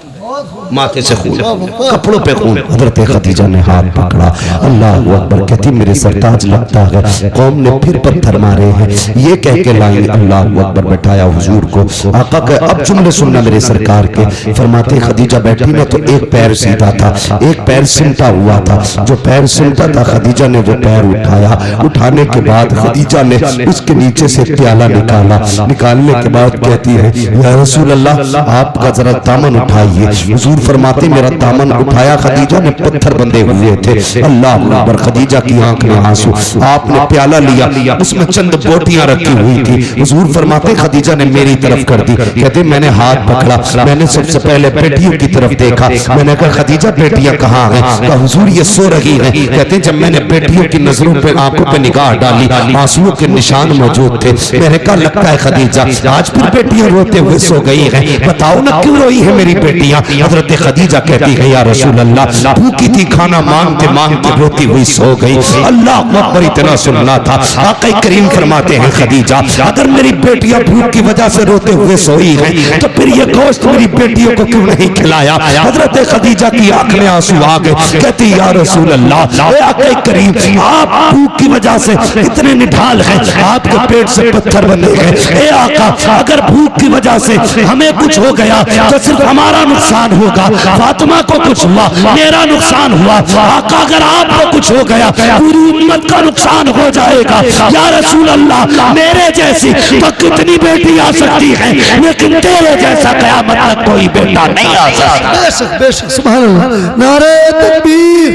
Speaker 1: माथे से खून, कपड़ों पे खून। हजरत खदीजा ने हाथ पकड़ा, अल्लाह अकबर। कहती मेरे सरताज लगता है कौम ने फिर पत्थर मारे हैं, ये कह के लाएंगे। अल्लाह अकबर। बैठाया हुजूर को। आका के अब जुमले सुनना मेरे सरकार के। फरमाते खदीजा बैठी ना तो एक पैर सीधा था, एक पैर सिमटा हुआ था। जो पैर सिमटा था खदीजा ने वो पैर उठाया। उठाने के बाद खदीजा ने उसके नीचे से प्याला निकाला। निकालने के बाद कहती है, या रसूल अल्लाह आपका जरा दामन उठाइए। हुजूर फरमाते मेरा दामन उठाया, खदीजा ने पत्थर बंधे हुए थे। अल्लाह अकबर। खदीजा की आंख में आंसू। आपने प्याला लिया, उसमें चंद बोटियां रखी हुई थी। हुजूर फरमाते खदीजा ने मेरी तरफ कर दी। कहते मैंने हाथ पकड़ा, मैंने सबसे पहले बेटियों की तरफ देखा। मैंने कहा खदीजा बेटियां कहाँ हैं? कहा हुजूर ये सो रही हैं। कहते जब मैंने बेटियों की नजरों पे आंखों पे निगाह डाली, आंसुओं के निशान मौजूद थे। मैंने कहा लगता है खदीजा आज फिर बेटियां रोते हुए सो गई हैं, बताओ ना क्यों रोई है मेरी बेटियां? हजरत खदीजा कहती है, या रसूल अल्लाह भूखी थी, खाना मांगते मांगते रोती हुई सो गई। अल्लाह अकबर। इतना सुनना था। आका करीम फरमाते हैं खदीजा अगर मेरी बेटियां भूख की वजह से रोते हुए सोई हैं तो फिर ये गोश्त मेरी बेटियों को क्यों नहीं खिलाया? हजरत खदीजा की आंख में आंसू आ गए। कहती या रसूल अल्लाह आका करीम आप भूख की वजह से इतने निढाल हैं, आपके पेट से पत्थर बंधे गए। ए आका अगर भूख की वजह से हमें कुछ हो गया तो सिर्फ हमारा नुकसान होगा, फातिमा को कुछ हुआ मेरा नुकसान हुआ। आका अगर आपको कुछ हो गया पूरी उम्मत का नुकसान हो जाएगा। या रसूल अल्लाह मेरे जैसी तो कितनी बेटी आ सकती है, लेकिन तेरे जैसा क़यामत तक कोई बेटा नहीं आ सकता।
Speaker 2: बेशक बेशक, सुभान अल्लाह। नारे तकबीर,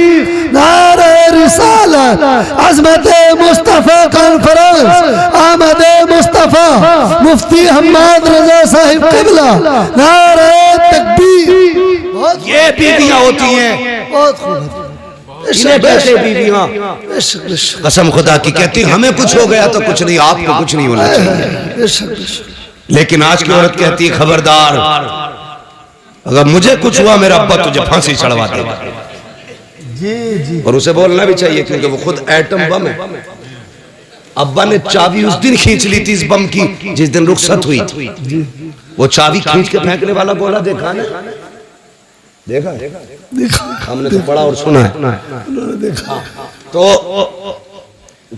Speaker 2: नारे रिसालत, अज़मत मुस्तफ़ा कॉन्फ्रेंस, आमद मुस्तफ़ा, मुफ्ती हम्माद रज़ा साहिब क़िबला, नारे तकबीर।
Speaker 1: ये बीवियां होती हैं,
Speaker 2: बहुत खूब।
Speaker 1: इन्हें कैसे बीवियां?
Speaker 2: बेशक बेशक,
Speaker 1: कसम खुदा की कहती हमें कुछ हो गया तो कुछ नहीं, आपको कुछ नहीं होना चाहिए।
Speaker 2: बेशक बेशक।
Speaker 1: लेकिन आज की औरत कहती है खबरदार अगर मुझे कुछ हुआ मेरा अब्बा तुझे फांसी चढ़वा देगा।
Speaker 2: जी जी,
Speaker 1: और उसे बोलना भी चाहिए क्योंकि वो खुद एटम बम है। अब्बा ने चाबी उस दिन खींच ली थी इस बम की जिस दिन रुखसत हुई थी। वो चाबी खींच के फेंकने वाला गोला देखा ना? देखा
Speaker 2: देखा,
Speaker 1: हमने तो पढ़ा और सुना है।
Speaker 2: उन्होंने देखा।
Speaker 1: तो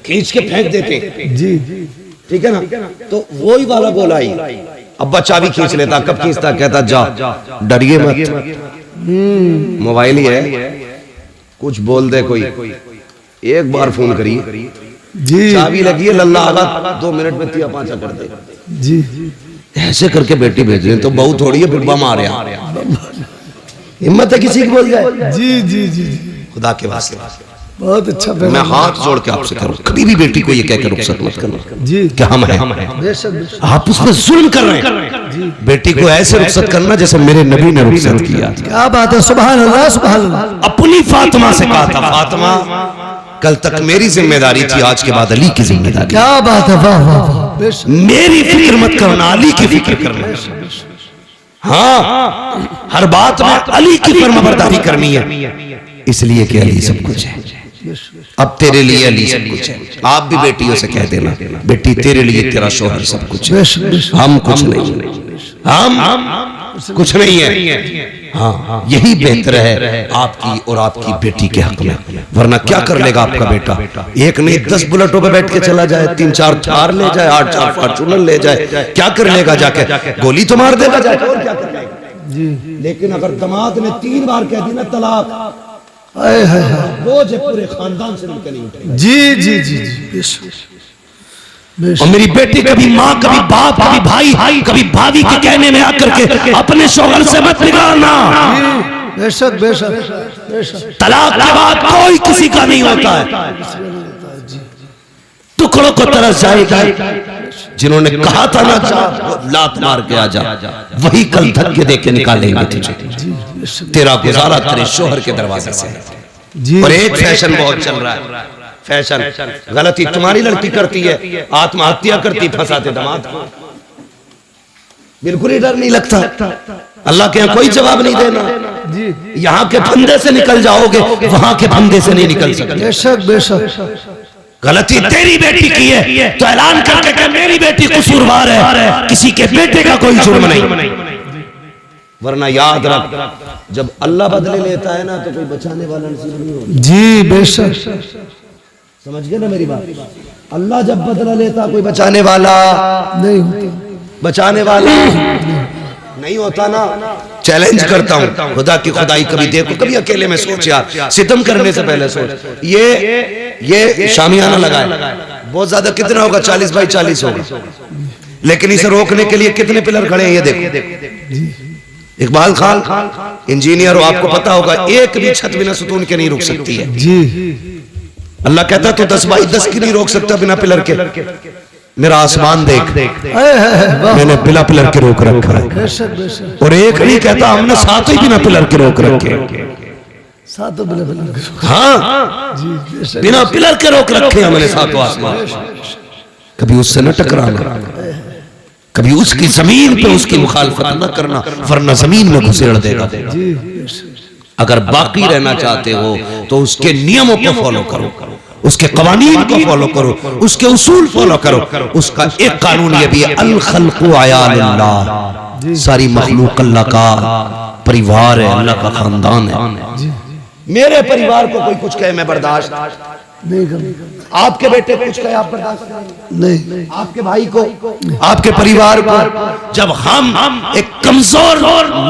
Speaker 1: खींच के फेंक देते,
Speaker 2: जी,
Speaker 1: ठीक है ना? तो वही वाला गोला ही अब्बा चाबी खींच लेता। कब खींचता? कहता जा डरिए मत, मोबाइल ही है, कुछ बोल दे कोई, एक बार फोन करिए,
Speaker 2: जी
Speaker 1: चाबी लगी है, लल्ला आगा 2 मिनट में 3-5 कर दे।
Speaker 2: जी,
Speaker 1: ऐसे करके बेटी भेज रही तो बहू थोड़ी है, फिर बम आ रहा। हिम्मत है किसी की बोल जाए?
Speaker 2: जी जी जी
Speaker 1: खुदा के वास्ते
Speaker 2: बहुत अच्छा
Speaker 1: मैं हाथ जोड़ के आपसे करूं, कभी भी बेटी को ये कहकर रुखसत मत करना
Speaker 2: जी
Speaker 1: कि हम हैं। आप उस पर जुल्म कर रहे हैं। बेटी को ऐसे रुखसत करना जैसे मेरे नबी ने रुखसत किया।
Speaker 2: क्या बात है, सुभान अल्लाह सुभान अल्लाह।
Speaker 1: अपनी फातिमा से कहा था, फातिमा कल तक मेरी जिम्मेदारी थी, आज के बाद अली की जिम्मेदारी।
Speaker 2: क्या बात है, वाह वाह वाह।
Speaker 1: मेरी फिक्र मत करना, अली की फिक्र करना। हाँ, हर बात में अली की फरमाबरदारी करनी है, इसलिए कि अली सब कुछ है। अब तेरे लिए अली सब कुछ है। आप भी बेटियों से कह देना, बेटी तेरे लिए तेरा शोहर सब कुछ है, हम कुछ नहीं, हम कुछ नहीं है। हाँ, यही बेहतर है आपकी और आपकी बेटी के हक में। वरना क्या कर लेगा आपका बेटा? एक नहीं 10 बुलेटों पे बैठ के चला जाए, 3-4 थार ले जाए, 8-4 फॉर्चूनर ले जाए, क्या कर लेगा? जाके गोली तो मार देगा जाके, और क्या कर लेगा जी। लेकिन अगर दामाद ने 3 बार कह दी ना तलाक, वो जो पूरे खानदान से निकली उठेगा। जी जी जी जी। और मेरी बेटी कभी माँ, कभी बाप, कभी भाई, कभी भाभी के कहने में आकर के अपने शौहर से मत बिगाड़ना।
Speaker 2: बेशक बेशक।
Speaker 1: तलाक के बाद कोई किसी का नहीं होता है, टुकड़ों को तरस जाएगा। जिन्होंने कहा था ना लात मार के आजा, वही कल धक्के दे के निकालेंगे तुझे। तेरा गुजारा तेरे शोहर के दरवाजे से। और एक फैशन बहुत चल रहा है, फैशन गलती तुम्हारी लड़की करती है, आत्महत्या करती, फंसाते दामाद को। बिल्कुल ही डर नहीं लगता। अल्लाह के यहाँ कोई जवाब नहीं देना। यहाँ के फंदे से निकल जाओगे, वहां के फंदे से नहीं निकल सकते।
Speaker 2: बेशक बेशक।
Speaker 1: गलती तेरी बेटी की है तो ऐलान करके कि मेरी बेटी कसूरवार है, किसी के बेटे का कोई जुर्म नहीं। वरना याद रख, जब अल्लाह बदले लेता है ना तो कोई बचाने वाला नसीब नहीं होता। जी बेशक, समझ गए ना मेरी बात? अल्लाह जब बदला लेता कोई बचाने वाला
Speaker 2: नहीं होता,
Speaker 1: बचाने वाला नहीं होता ना। चैलेंज करता हूं, खुदा की खुदाई कभी देखो, कभी अकेले में सोच यार, सितम करने से पहले सोच। ये शामियाना लगा है, बहुत ज्यादा कितना होगा? 40 बाई 40 होगा, लेकिन इसे रोकने के लिए कितने पिलर खड़े हैं ये देखो। इकबाल खान इंजीनियर हो, आपको पता होगा एक भी छत बिना सुतून के नहीं रुक सकती है जी। अल्लाह कहता तो 10 बाई 10 की नहीं रोक सकता बिना पिलर के। मेरा आसमान देख, मैंने बिना पिलर के रोक रखा है। और एक नहीं कहता, हमने 7 ही बिना पिलर के रोक रखे। हाँ, बिना पिलर के रोक रखे हमने 7 आसमान। कभी उससे न टकराना, कभी उसकी जमीन पे उसकी मुखालफत न करना, वरना जमीन में घुसेड़ देगा। अगर बाकी रहना चाहते हो तो उसके नियमों को फॉलो करो, उसके कवानीन को फॉलो करो, उसके उसूल फॉलो करो। उसका एक कानून ये भी है, अल खल्क़ु अयालुल्लाह, सारी मखलूक अल्लाह का परिवार है, अल्लाह का खानदान है। मेरे परिवार को कोई कुछ कहे मैं बर्दाश्त
Speaker 2: नहीं करूंगा,
Speaker 1: आपके बेटे कुछ कहे आप बर्दाश्त
Speaker 2: नहीं,
Speaker 1: आपके भाई को, आपके परिवार को। जब हम एक कमजोर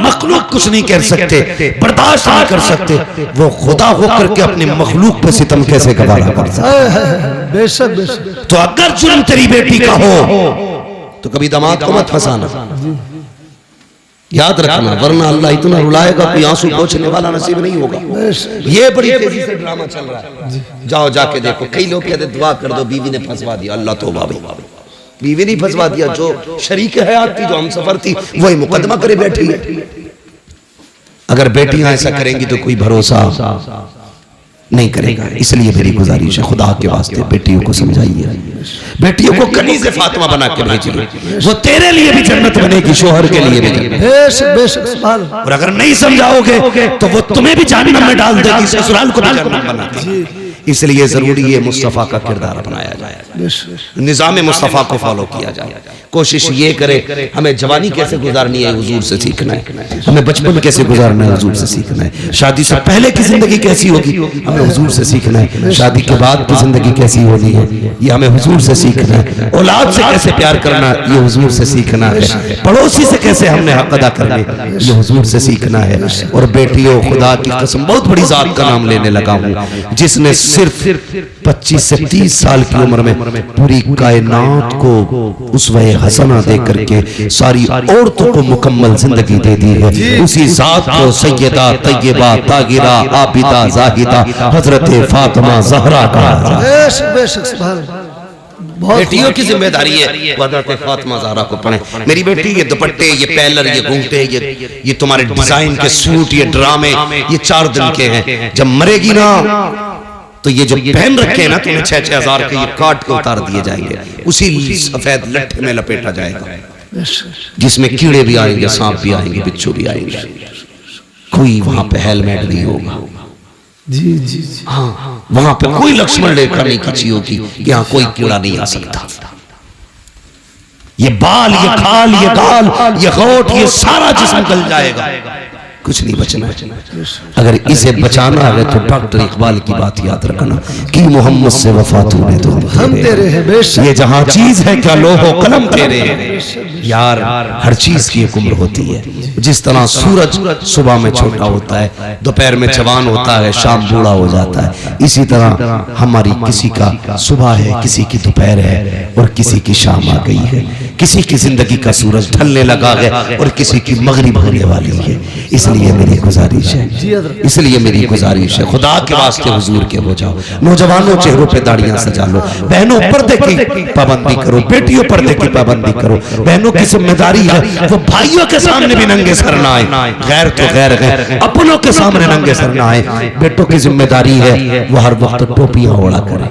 Speaker 1: मखलूक कुछ नहीं कर सकते, बर्दाश्त नहीं कर सकते, वो खुदा होकर के अपने मखलूक पे सितम कैसे गवारा कर सकता है?
Speaker 2: बेशक बेशक।
Speaker 1: तो अगर जुर्म तेरी बेटी का हो तो कभी दामाद को मत फंसाना, याद रखना, वरना अल्लाह इतना रुलाएगा कोई आंसू पोंछने वाला नसीब नहीं होगा। ये बड़ी तेजी से ड्रामा चल रहा है। जाओ जाके देखो, कई लोग कहते दुआ कर दो, बीवी ने फंसवा दिया। अल्लाह तौबा भाई, बीवी नहीं फंसवा दिया, जो शरीक हयात थी, जो हम सफर थी, वही मुकदमा करे बैठी है। अगर बेटियां ऐसा करेंगी तो कोई भरोसा नहीं करेगा। इसलिए मेरी गुजारिश है, खुदा के वास्ते बेटियों को समझाइए, बेटियों को कनीज़ फातिमा बना के भेजिए, वो तेरे लिए भी जन्नत बनेगी, शोहर के लिए भी जन्नत।
Speaker 2: बेशक बेशक।
Speaker 1: और अगर नहीं समझाओगे तो वो तुम्हें भी जहन्नम में डाल देगी, ससुराल को भी जहन्नम बना देगी। इसलिए जरूरी है मुस्तफा का किरदार अपनाया जाए, निजाम मुस्तफा को फॉलो किया जाए। कोशिश ये करे, हमें जवानी कैसे गुजारनी है हुजूर से सीखना है, हमें बचपन कैसे गुजारना है हुजूर से सीखना है, शादी से पहले की जिंदगी कैसी होगी हमें हुजूर से सीखना है, शादी के बाद की जिंदगी कैसी होनी है ये हमें हुजूर से सीखना है, औलाद से कैसे प्यार करना ये हुजूर से सीखना है, पड़ोसी से कैसे हमने हक अदा करने ये हुजूर से सीखना है। और बेटियों, खुदा की कसम बहुत बड़ी जात का नाम लेने लगा हूँ जिसने सिर्फ 25 से 30 साल की उम्र में पूरी कायनात को उसवे हसना दे करके सारी औरतों को मुकम्मल जिंदगी दे दी है। उसी जात को सैयदा तैयबा तागिरा आबिदा जाहिदा हजरत फातिमा ज़हरा कहा जाता है।
Speaker 2: बेशक बेशक सुभान अल्लाह। बहुत
Speaker 1: बेटियों की जिम्मेदारी है हजरत फातिमा ज़हरा को पढ़े। मेरी बेटी ये दुपट्टे, ये पैलर, ये घूंघटे, ये तुम्हारे डिजाइन के सूट, ये ड्रामे, ये 4 दिन के हैं। जब मरेगी ना तो ये जो पहन रखे हैं ना तुम्हें 6-6 हजार के, ये काट के उतार दिए जाएंगे, उसी सफेद लट्ठे में लपेटा जाएगा जिसमें कीड़े भी आएंगे, सांप भी आएंगे, बिच्छू भी आएंगे। कोई वहां पे हेलमेट नहीं होगा।
Speaker 2: जी जी जी।
Speaker 1: हाँ, वहां पे कोई लक्ष्मण रेखा नहीं खींची होगी कि यहाँ कोई कीड़ा नहीं आ सकता। ये बाल, ये खाल, ये गाल, ये होठ, ये सारा जिस्म गल जाएगा, कुछ नहीं बचना। अगर इसे बचाना है तो डॉक्टर इकबाल की बात याद रखना कि मोहम्मद से वफा तूने तो
Speaker 2: हम तेरे हैं। बेशक
Speaker 1: ये जहां चीज है क्या लोहो कलम तेरे हैं यार। हर चीज की एक उम्र होती है। जिस तरह सूरज सुबह में छोटा होता है, दोपहर में जवान होता है, शाम बूढ़ा हो जाता है, इसी तरह हमारी किसी का सुबह है, किसी की दोपहर है और किसी की शाम आ गई है। किसी की जिंदगी का सूरज ढलने लगा है और किसी की मगरिब होने वाली है। इसलिए मेरी गुजारिश है, इसलिए मेरी गुजारिश है, खुदा के वास्ते हुजूर के हो जाओ। नौजवानों चेहरों पे दाढ़ियां सजा लो, बहनों पर्दे की पाबंदी करो, बेटियों पर्दे की पाबंदी करो। बहनों की जिम्मेदारी है वो भाइयों के सामने भी नंगे सर ना आए, गैर तो गैर है, अपनों के सामने नंगे सर ना आए। बेटों की जिम्मेदारी है वो हर वक्त टोपियां ओढ़ा करे,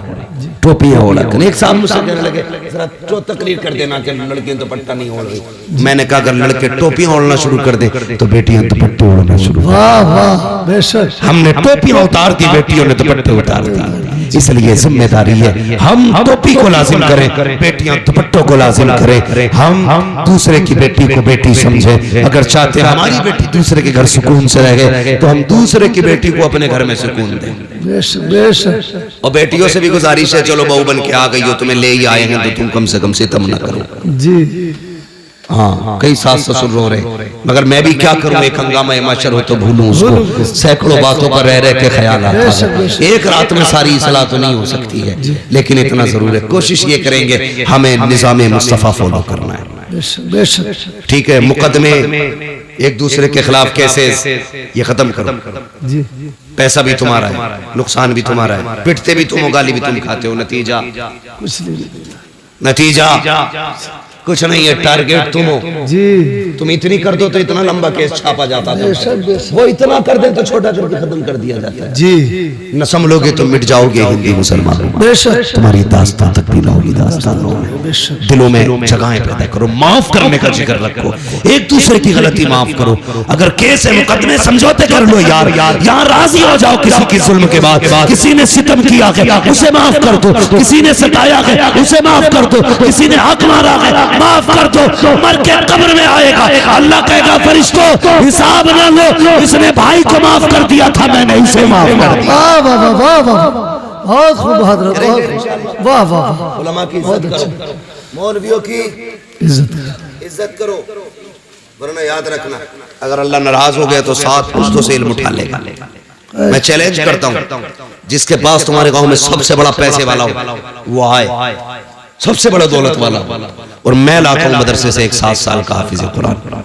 Speaker 1: टोपियां ओढ़ा कर। एक साहब मुझसे कहने लगे जरा तो तकरीर कर देना कि लड़के दुपट्टा नहीं ओढ़ रही। मैंने कहा अगर लड़के टोपियां ओढ़ना शुरू कर दे तो बेटियां दुपट्टे ओढ़ना शुरू।
Speaker 2: वाह वाह बेशक।
Speaker 1: हमने टोपियां उतार दी, बेटियों ने दुपट्टे उतार दिए। इसलिए जिम्मेदारी है हम टोपी को लाजिम करें, बेटियां दुपट्टों को लाजिम करें। हम दूसरे की बेटी को बेटी समझे। अगर चाहते हैं हमारी बेटी दूसरे के घर सुकून से रहे तो हम दूसरे की बेटी को अपने घर में सुकून दें।
Speaker 2: बेशक बेशक।
Speaker 1: और बेटियों से भी गुजारिश है चलो बहू बन के आ गई हो, तुम्हें ले ही आए हैं तो तुम कम से कम सितम ना करो।
Speaker 2: जी
Speaker 1: हाँ, कई सास ससुर रो रहे, मगर मैं भी क्या करूं, एक हंगामा माशर हो तो भूलूं उसको। सैकड़ों बातों पर रह के ख्याल आता है। एक रात में सारी इस्लाह तो नहीं हो सकती है, लेकिन इतना जरूर है कोशिश ये करेंगे हमें निज़ाम मुस्तफ़ा फॉलो करना है। ठीक है, मुकदमे एक दूसरे के खिलाफ केसेस ये खत्म करो।
Speaker 2: जी
Speaker 1: पैसा भी तुम्हारा है, नुकसान भी तुम्हारा है, पिटते भी तुम हो, गाली भी तुम खाते हो, नतीजा
Speaker 2: कुछ नहीं।
Speaker 1: नतीजा कुछ नहीं है, टारगेट तुम हो।
Speaker 2: जी
Speaker 1: तुम इतनी कर दो तो इतना लंबा केस छापा जाता था, वो इतना कर दे तो छोटा करके खत्म कर दिया जाता है।
Speaker 2: जी
Speaker 1: न संभलोगे तो मिट जाओगे हिंदी मुसलमानों।
Speaker 2: बेशक
Speaker 1: तुम्हारी दास्तान तक भी ना होगी, दास्तानों में दिलों में जगहें पैदा करो, माफ करने का जिक्र रखो, एक दूसरे की गलती माफ करो। अगर केस है मुकदमे समझौते कर लो यार, यहाँ राजी हो जाओ। किसी की जुल्म के बाद किसी ने सितम किया है उसे माफ कर दो, किसी ने सताया है उसे माफ कर दो, किसी ने हक मारा है माफ कर दो। मर के कब्र में आएगा, अल्लाह कहेगा फरिश्तों हिसाब ना लो, इसने भाई को माफ कर दिया था, मैंने इसे माफ कर दिया।
Speaker 2: वाह वाह वाह वाह वाह, बहुत खूब हजरत, वाह वाह।
Speaker 1: उलमा की इज्जत करो, मौलवियों की इज्जत करो, वरना याद रखना अगर अल्लाह नाराज हो गया तो 7 पुश्तों से इल्म उठा लेगा। मैं चैलेंज करता हूँ जिसके पास तुम्हारे गांव में सबसे बड़ा पैसे वाला हो वो आए, सबसे बड़ा दौलत वाला, और मैं लाता हूं मदरसे से एक 7 साल का हाफिज कुरान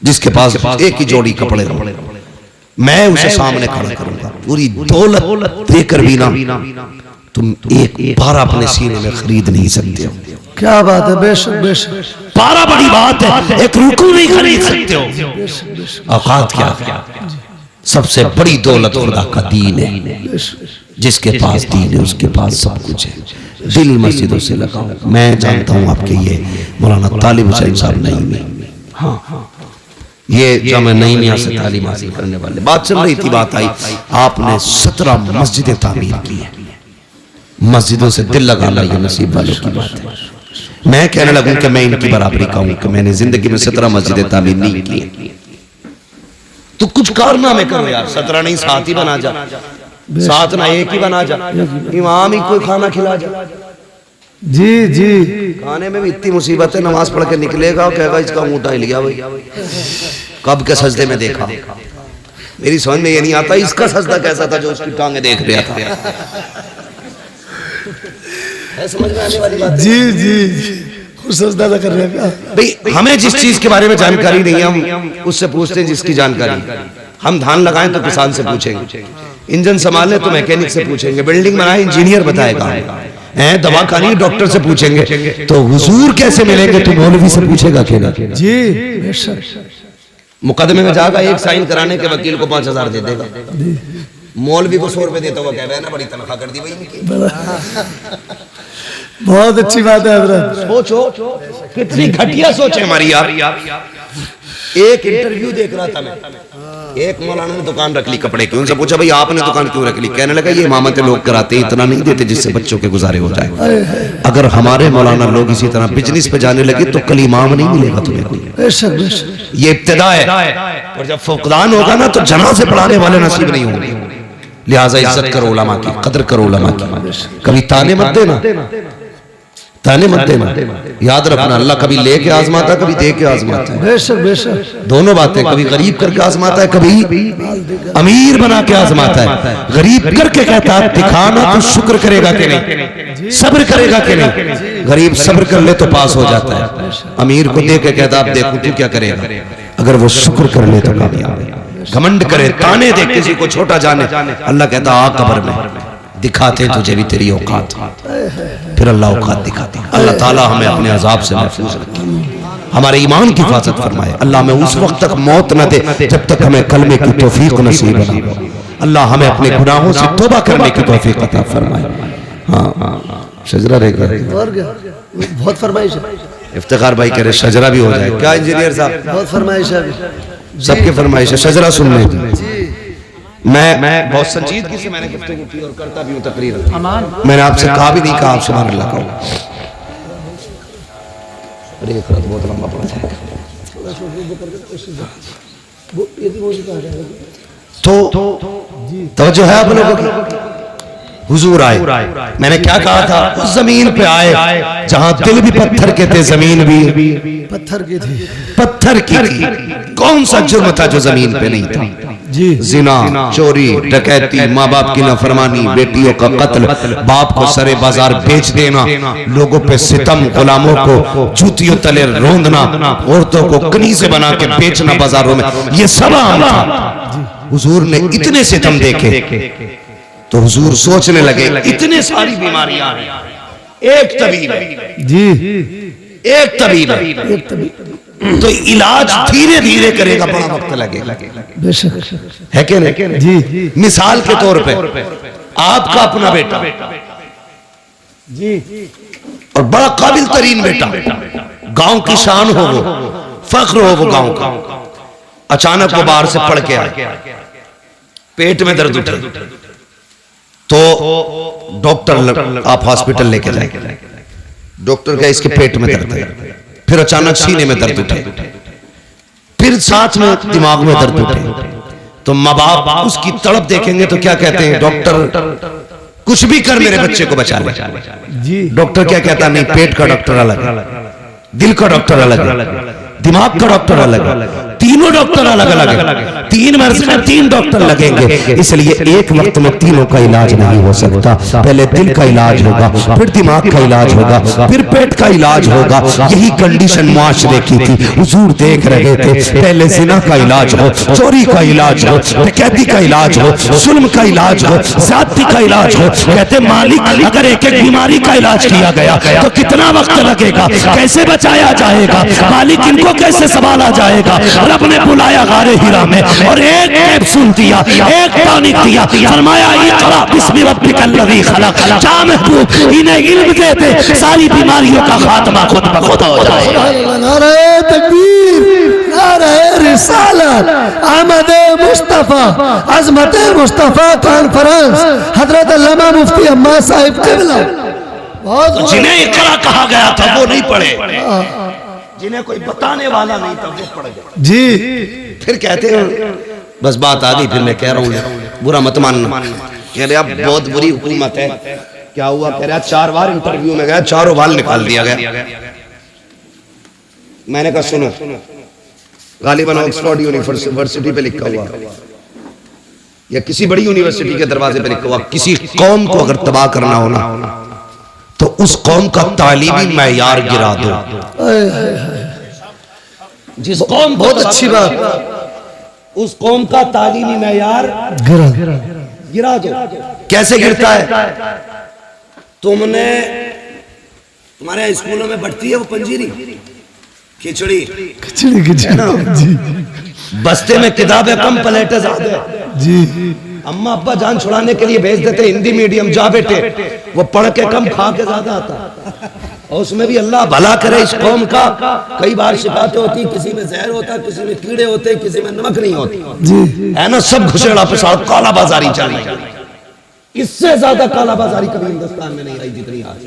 Speaker 1: जिसके पास एक ही जोड़ी कपड़े हो, मैं उसे सामने खड़ा करूंगा। पूरी दौलत देकर भी ना तुम एक पारा अपने सीने में खरीद नहीं सकते हो।
Speaker 2: क्या बात है, बेशक बेशक।
Speaker 1: पारा बड़ी बात है, एक रुकू नहीं खरीद सकते हो। औकात क्या? सबसे बड़ी दौलत खुदा का दीन है। जिसके पास दीन है उसके पास सब कुछ है। दिल मस्जिदों से लगाओ। मैं जानता हूँ आपके ये मौलाना तालिब हुसैन साहब नहीं में, हाँ ये जामे नहीं से तालीम हासिल करने वाले, बात चल रही थी, बात आई, आपने 17 मस्जिदें तामीर की है। मस्जिदों से दिल लगाना ये नसीब वालों की बात है। मैं कहने लगूं कि मैं इनकी बराबरी कहूं कि मैंने जिंदगी में 17 मस्जिदें तामीर नहीं की, तो कुछ कारनामे करो यार। 17 नहीं 7 ही बना जा, 7 ना 1 ही बना जा, इमाम ही कोई खाना खिला जा।
Speaker 2: जी जी,
Speaker 1: खाने में भी इतनी मुसीबत है, नमाज पढ़ के निकलेगा और कहेगा इसका ऊँटा हिल गया भाई, कब के सजदे में देखा। मेरी समझ में ये नहीं आता इसका सजदा कैसा था जो उसकी टांगे देख रहा था। है समझ में आने वाली बात?
Speaker 2: जी जी खुद सजदा कर रहे हैं
Speaker 1: भाई हमें जिस चीज के बारे में जानकारी नहीं है हम उससे पूछते हैं जिसकी जानकारी। हम धान लगाएं तो किसान से पूछेंगे, इंजन संभालें तो मैकेनिक से पूछेंगे, बिल्डिंग बनाए इंजीनियर बताएगा, दवा खानी डॉक्टर से पूछेंगे। तो हुजूर कैसे मिलेंगे तो मौलवी से पूछेगा कि ना? जी मुकदमे में जाएगा, एक साइन कराने के वकील को 5,000 दे देगा, मौलवी को 100 रुपए देता हुआ कह रहा है ना बड़ी तनख्वाह कर दी भाई इनकी।
Speaker 2: बहुत अच्छी बात है हजरत।
Speaker 1: सोचो कितनी घटिया सोच है हमारी यार। एक इंटरव्यू देख रहा था मैं, एक मौलाना ने दुकान रख ली कपड़े की, उनसे पूछा भाई आपने दुकान क्यों रख ली? कहने लगा ये इमामतें लोग कराते इतना नहीं देते जिससे बच्चों के गुजारे हो जाए। अगर हमारे मौलाना लोग इसी तरह बिजनेस पे जाने लगे तो कल इमाम नहीं मिलेगा तुम्हें कोई। ये इब्तिदा है, और जब फुकदान होगा ना तो जनाजे पढ़ाने वाले नसीब नहीं होंगे। लिहाजा इज्जत करो उलमा की, कदर करो उलमा की। कभी ताने मत देना, ताने मत देना, याद रखना अल्लाह कभी लेके आजमाता है कभी दे के आजमाता है।
Speaker 2: बेशक बेशक
Speaker 1: दोनों बातें, कभी गरीब करके आजमाता है कभी अमीर बना के आजमाता है। गरीब करके कहता है दिखाना तो शुक्र करेगा कि नहीं, सब्र करेगा कि नहीं। गरीब सब्र कर ले तो पास हो जाता है, अमीर को दे के कहता आप देखो तू क्या करेगा, अगर वो शुक्र कर ले तो कामयाब है। घमंड करे, ताने दे, किसी को छोटा जाने, अल्लाह कहता आ कब्र में दिखाते तुझे भी तेरी औकात, फिर अल्लाह औकात दिखाते। अल्लाह ताला हमें अपने अजाब से महफूज रखे, हमारे ईमान की हिफाजत फरमाए। अल्लाह हमें उस वक्त तक मौत न दे जब तक हमें कलमे की तौफीक नसीब न हो। अल्लाह हमें अपने गुनाहों से तौबा करने की तौफीक अता फरमाए। हाँ शजरा रह गया,
Speaker 2: बहुत फरमाइश है।
Speaker 1: इफ्तिखार भाई कह रहे शजरा भी हो जाए क्या? इंजीनियर साहब
Speaker 2: बहुत फरमाइश है,
Speaker 1: सबके फरमाइश है, शजरा सुनने मैं बहुत संजीदगी से मैंने गुफ्तगू की और करता भी हूँ तकरीर। मैंने आपसे कहा भी नहीं कहा आप सुभान अल्लाह कहो। अरे ये बहुत लंबा पड़ा जाएगा। तो जो है आप लोगों की हुजूर आए, मैंने क्या कहा था? उस जमीन पे आए जहां दिल भी पत्थर के थे, जमीन भी
Speaker 2: पत्थर की थी,
Speaker 1: पत्थर की थी। कौन सा जुर्म था जो जमीन पे नहीं था? जी जिना, चोरी, डकैती, माँ बाप की नाफरमानी, बेटियों का कत्ल, बाप को सरे बाजार बेच देना, लोगों पे सितम, गुलामों को जूतियों तले रोंदना, औरतों को कनीज़े बना के बेचना बाजारों में, ये सब आम था। हुजूर ने इतने सितम देखे तो हुजूर सोचने लगे इतने सारी बीमारियां हैं, एक तबीब है जी, एक तबीब है तो इलाज धीरे धीरे करेगा, बड़ा वक्त लगेगा, है कि नहीं जी। मिसाल के तौर पे आपका अपना बेटा जी, और बड़ा काबिल तरीन बेटा, गांव की शान हो वो, फख्र हो वो गांव का, अचानक वो बाहर से पढ़ के आए, पेट में दर्द उठे तो डॉक्टर आप हॉस्पिटल लेके जाए, डॉक्टर का इसके पेट में दर्द है, फिर अचानक सीने में दर्द उठे, फिर साथ में दिमाग में दर्द उठे, तो माँ बाप उसकी तड़प देखेंगे तो क्या कहते हैं? डॉक्टर कुछ भी कर मेरे बच्चे को बचा ले। डॉक्टर क्या कहता? नहीं, पेट का डॉक्टर अलग है, दिल का डॉक्टर अलग है, दिमाग का डॉक्टर अलग है, तीनों डॉक्टर अलग अलग है, 3 मर्ज में 3 डॉक्टर लगेंगे, इसलिए एक वक्त में तीनों का इलाज नहीं हो सकता। पहले दिल का इलाज होगा, फिर दिमाग का इलाज होगा, फिर पेट का इलाज होगा। यही कंडीशन मुआशरे की थी। हुजूर देख रहे थे पहले जिना का इलाज हो, चोरी का इलाज हो, डकैती का इलाज हो, जुल्म का इलाज हो, ज्यादती का इलाज हो। कहते मालिक अगर एक एक बीमारी का इलाज किया गया तो कितना वक्त लगेगा, कैसे बचाया जाएगा, मालिक इनको कैसे संभाला जाएगा। रब ने बुलाया गारे हिरा में और एक कैप्सूल दिया, एक टॉनिक दिया, फरमाया इक़रा बिस्मि रब्बिकल्लज़ी खलक़। जा महबूब इन्हें इल्म दे दे, सारी बीमारियों का खात्मा खुद ब खुद हो जाए।
Speaker 2: नारे तकबीर, नारे रिसालत, अहमद मुस्तफा, अज़मत मुस्तफा कॉन्फ्रेंस, हजरत अल्लामा मुफ्ती अम्मा साहिब क़िबला।
Speaker 1: जिन्हें इक़रा कहा गया था वो नहीं पढ़े, जिन्हें कोई बताने वाला नहीं था वो पढ़ गए
Speaker 2: जी।
Speaker 1: फिर कहते हैं बस बात आ गई, फिर मैं कह रहा हूँ बुरा मत मानना। कह रहे अब बहुत बुरी हुकूमत है। क्या हुआ? कह रहा 4 बार इंटरव्यू में गया, 4 बार निकाल दिया गया। मैंने कहा सुनो, गालिबन ऑक्सफोर्ड यूनिवर्सिटी पे लिखा हुआ या किसी बड़ी यूनिवर्सिटी के दरवाजे पे लिखा हुआ, किसी कौम को अगर तबाह करना हो ना तो उस कौम का तालीमी मैयार गिरा दो। जिस कौम,
Speaker 2: बहुत अच्छी बात,
Speaker 1: उस कौम का तालीमी मैयार गिरा दो। कैसे गिरता है? तुम्हारे स्कूलों में बढ़ती है वो पंजीरी, खिचड़ी
Speaker 2: खिचड़ी
Speaker 1: ना?
Speaker 2: जी
Speaker 1: बस्ते में किताबें कम, प्लेटें ज्यादा
Speaker 2: जी।
Speaker 1: अम्मा अब्बा जान छुड़ाने के लिए भेज देते हिंदी मीडियम, जा बेटे, वो पढ़ के कम खा के ज्यादा आता। और उसमें भी अल्लाह भला करे इस कौम का, कई बार शिकायतें होती, किसी में जहर होता, किसी में कीड़े होते, किसी में नमक नहीं होती
Speaker 2: जी,
Speaker 1: है ना? सब घुसेड़ा पेशाब, काला बाजारी चल रही है। इससे ज्यादा काला बाजारी कभी हिंदुस्तान में नहीं आई जितनी आज।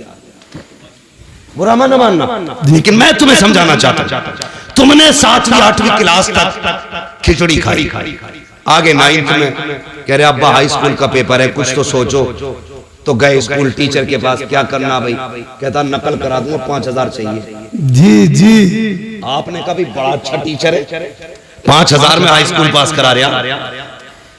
Speaker 1: बुरा न मानना, लेकिन मैं तुम्हें समझाना चाहता हूं, तुमने 7वीं 8वीं क्लास तक खिचड़ी खाई, आगे 9th में कह रहे अब्बा हाई स्कूल का पेपर है, कुछ तो सोचो। तो गए स्कूल टीचर के पास, क्या करना भाई? कहता नकल करा दूंगा, 5000 चाहिए।
Speaker 2: जी जी।
Speaker 1: आपने कभी बड़ा अच्छा टीचर है, 5000 में हाई स्कूल पास करा रहा।